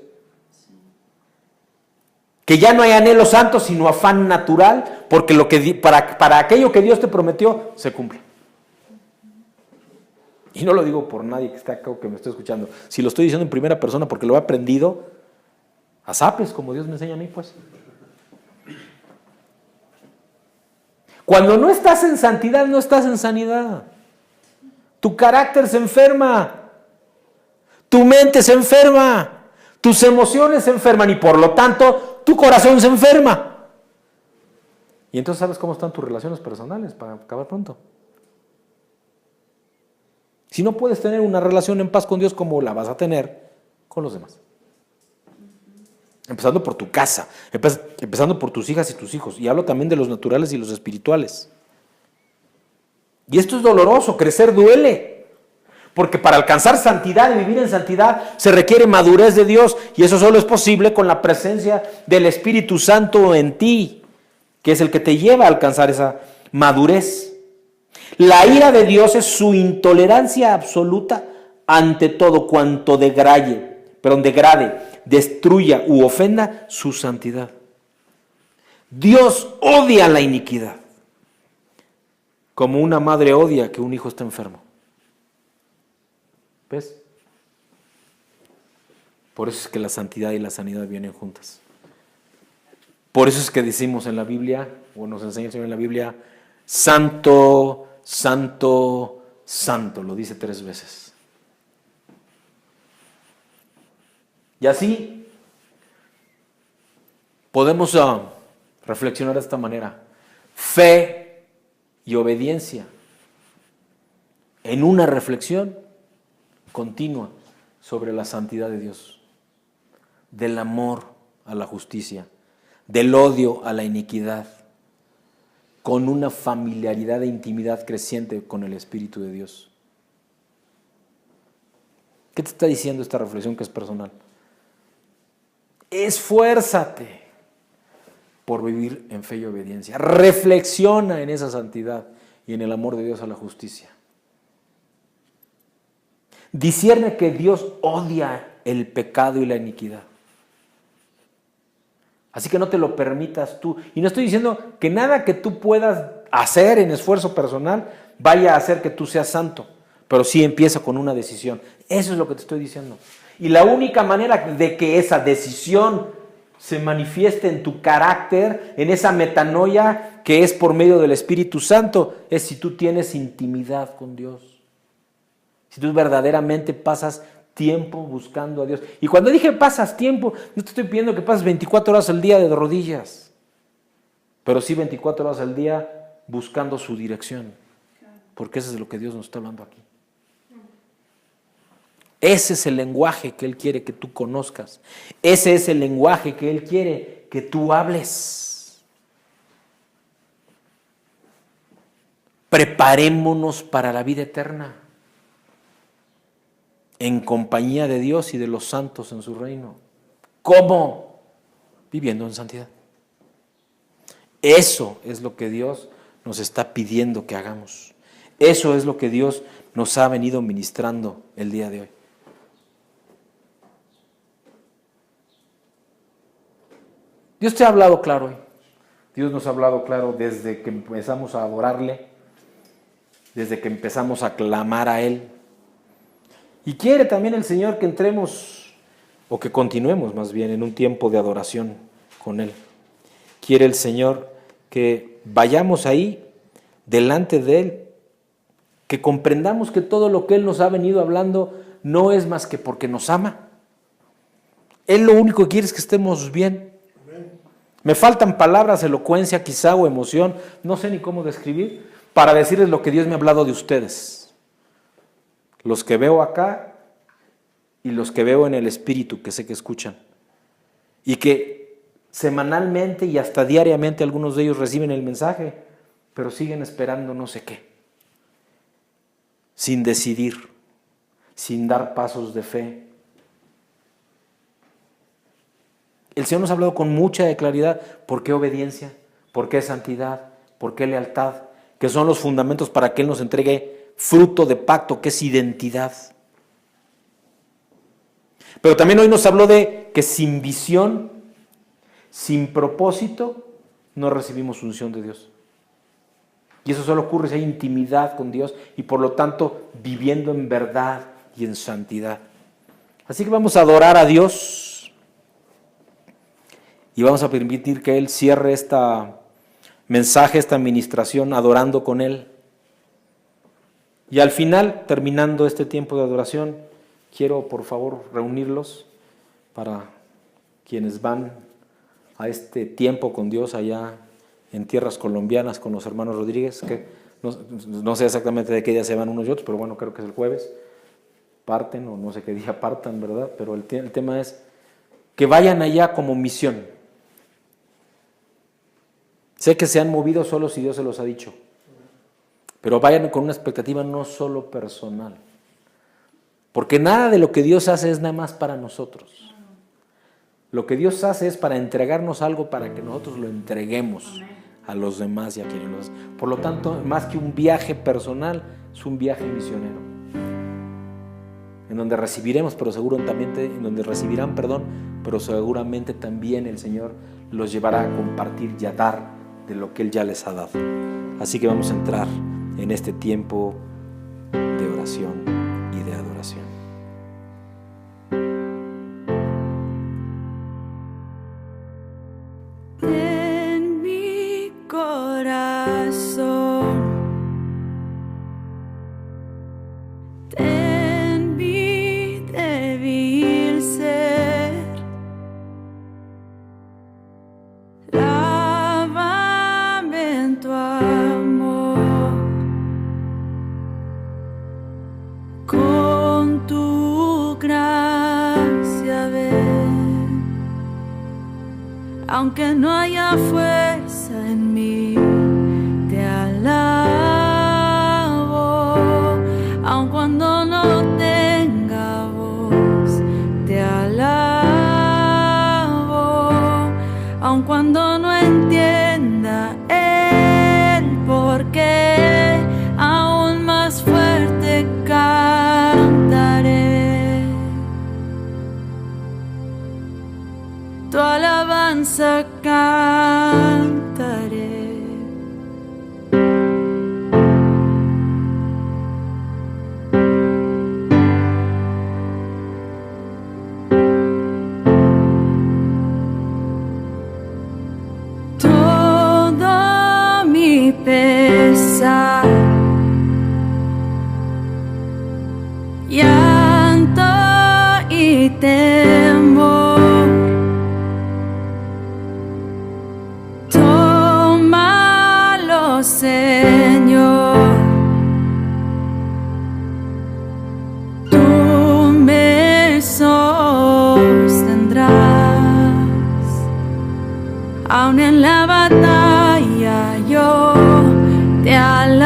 Que ya no hay anhelo santo, sino afán natural, porque para aquello que Dios te prometió, se cumple. Y no lo digo por nadie que está acá o que me esté escuchando. Si lo estoy diciendo en primera persona porque lo he aprendido a zapes, como Dios me enseña a mí, pues. Cuando no estás en santidad, no estás en sanidad. Tu carácter se enferma. Tu mente se enferma. Tus emociones se enferman y por lo tanto tu corazón se enferma. Y entonces ¿sabes cómo están tus relaciones personales para acabar pronto? Si no puedes tener una relación en paz con Dios, ¿cómo la vas a tener con los demás? Empezando por tu casa, empezando por tus hijas y tus hijos. Y hablo también de los naturales y los espirituales. Y esto es doloroso, crecer duele. Porque para alcanzar santidad y vivir en santidad se requiere madurez de Dios. Y eso solo es posible con la presencia del Espíritu Santo en ti, que es el que te lleva a alcanzar esa madurez. La ira de Dios es su intolerancia absoluta ante todo cuanto degrade, destruya u ofenda su santidad. Dios odia la iniquidad, como una madre odia que un hijo esté enfermo. ¿Ves? Por eso es que la santidad y la sanidad vienen juntas. Por eso es que decimos en la Biblia, o nos enseña el Señor en la Biblia, santo, santo, santo, lo dice 3 veces. Y así podemos reflexionar de esta manera. Fe y obediencia en una reflexión continua sobre la santidad de Dios, del amor a la justicia, del odio a la iniquidad, con una familiaridad e intimidad creciente con el Espíritu de Dios. ¿Qué te está diciendo esta reflexión que es personal? Esfuérzate por vivir en fe y obediencia. Reflexiona en esa santidad y en el amor de Dios a la justicia. Discierne que Dios odia el pecado y la iniquidad. Así que no te lo permitas tú. Y no estoy diciendo que nada que tú puedas hacer en esfuerzo personal vaya a hacer que tú seas santo. Pero sí empieza con una decisión. Eso es lo que te estoy diciendo. Y la única manera de que esa decisión se manifieste en tu carácter, en esa metanoia que es por medio del Espíritu Santo, es si tú tienes intimidad con Dios. Si tú verdaderamente pasas tiempo buscando a Dios. Y cuando dije pasas tiempo, no te estoy pidiendo que pases 24 horas al día de rodillas, pero sí 24 horas al día buscando su dirección, porque eso es de lo que Dios nos está hablando aquí. Ese es el lenguaje que Él quiere que tú conozcas. Ese es el lenguaje que Él quiere que tú hables. Preparémonos para la vida eterna, en compañía de Dios y de los santos en su reino. ¿Cómo? Viviendo en santidad. Eso es lo que Dios nos está pidiendo que hagamos. Eso es lo que Dios nos ha venido ministrando el día de hoy. Dios te ha hablado claro hoy. Dios nos ha hablado claro desde que empezamos a adorarle, desde que empezamos a clamar a Él. Y quiere también el Señor que entremos, o que continuemos más bien, en un tiempo de adoración con Él. Quiere el Señor que vayamos ahí, delante de Él, que comprendamos que todo lo que Él nos ha venido hablando no es más que porque nos ama. Él lo único que quiere es que estemos bien. Me faltan palabras, elocuencia quizá o emoción, no sé ni cómo describir, para decirles lo que Dios me ha hablado de ustedes. Los que veo acá y los que veo en el Espíritu, que sé que escuchan. Y que semanalmente y hasta diariamente algunos de ellos reciben el mensaje, pero siguen esperando no sé qué. Sin decidir, sin dar pasos de fe. El Señor nos ha hablado con mucha claridad. ¿Por qué obediencia? ¿Por qué santidad? ¿Por qué lealtad? Que son los fundamentos para que Él nos entregue fruto de pacto, que es identidad. Pero también hoy nos habló de que sin visión, sin propósito, no recibimos unción de Dios. Y eso solo ocurre si hay intimidad con Dios y por lo tanto viviendo en verdad y en santidad. Así que vamos a adorar a Dios y vamos a permitir que Él cierre esta mensaje, esta administración, adorando con Él. Y al final, terminando este tiempo de adoración, quiero por favor reunirlos para quienes van a este tiempo con Dios allá en tierras colombianas con los hermanos Rodríguez, que no sé exactamente de qué día se van unos y otros, pero bueno, creo que es el jueves, parten o no sé qué día partan, ¿verdad? Pero el tema es que vayan allá como misión. Sé que se han movido solos si Dios se los ha dicho, pero vayan con una expectativa no solo personal, porque nada de lo que Dios hace es nada más para nosotros. Lo que Dios hace es para entregarnos algo para que nosotros lo entreguemos a los demás y a quienes nos... Por lo tanto, más que un viaje personal, es un viaje misionero, en donde recibiremos, pero seguramente, en donde recibirán perdón, pero seguramente también el Señor los llevará a compartir y a dar de lo que Él ya les ha dado. Así que vamos a entrar en este tiempo de oración y de adoración. En mi corazón, ten mi débil ser, lávame en tu amor, con tu gracia ven. Aunque no haya fuerza en mí, te alabo. Aun cuando no tenga voz, te alabo. Aun cuando no entienda el porqué, aún más fuerte cantaré tu alabanza, cantaré. Todo mi pesar, llanto y temor, Señor, tú me sostendrás, aun en la batalla yo te alabo,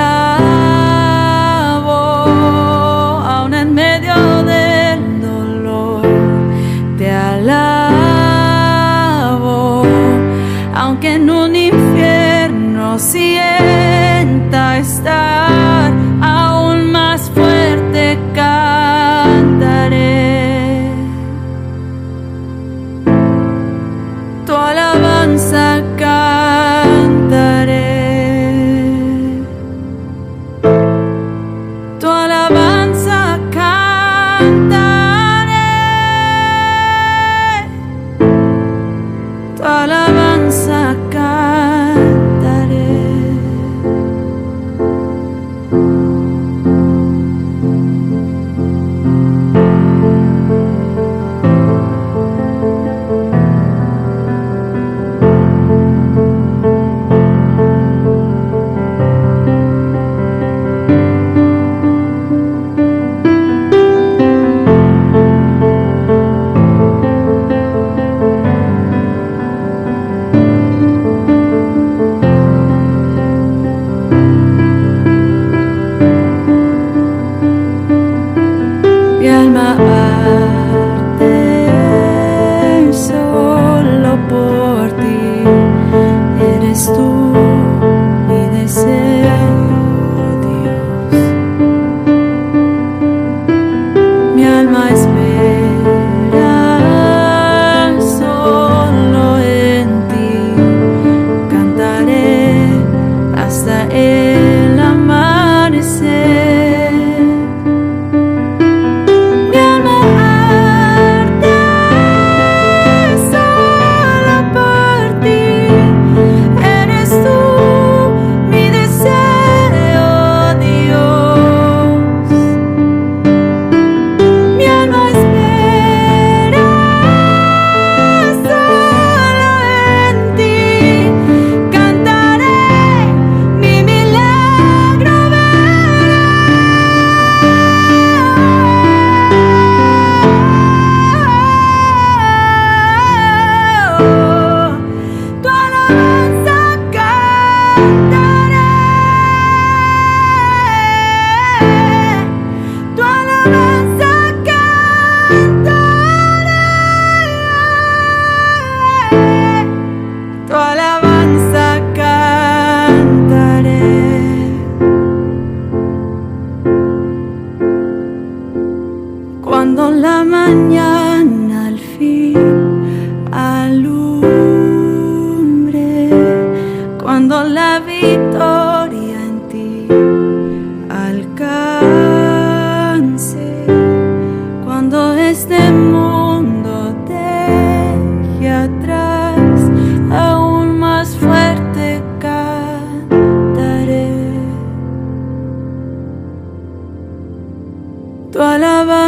aun en medio del dolor te alabo, aunque en un infierno sienta estar, aún más fuerte cantaré tu alabanza. cuando la mañana al fin alumbre, cuando la victoria en ti alcance, cuando este mundo deje atrás, aún más fuerte cantaré tu alabanza.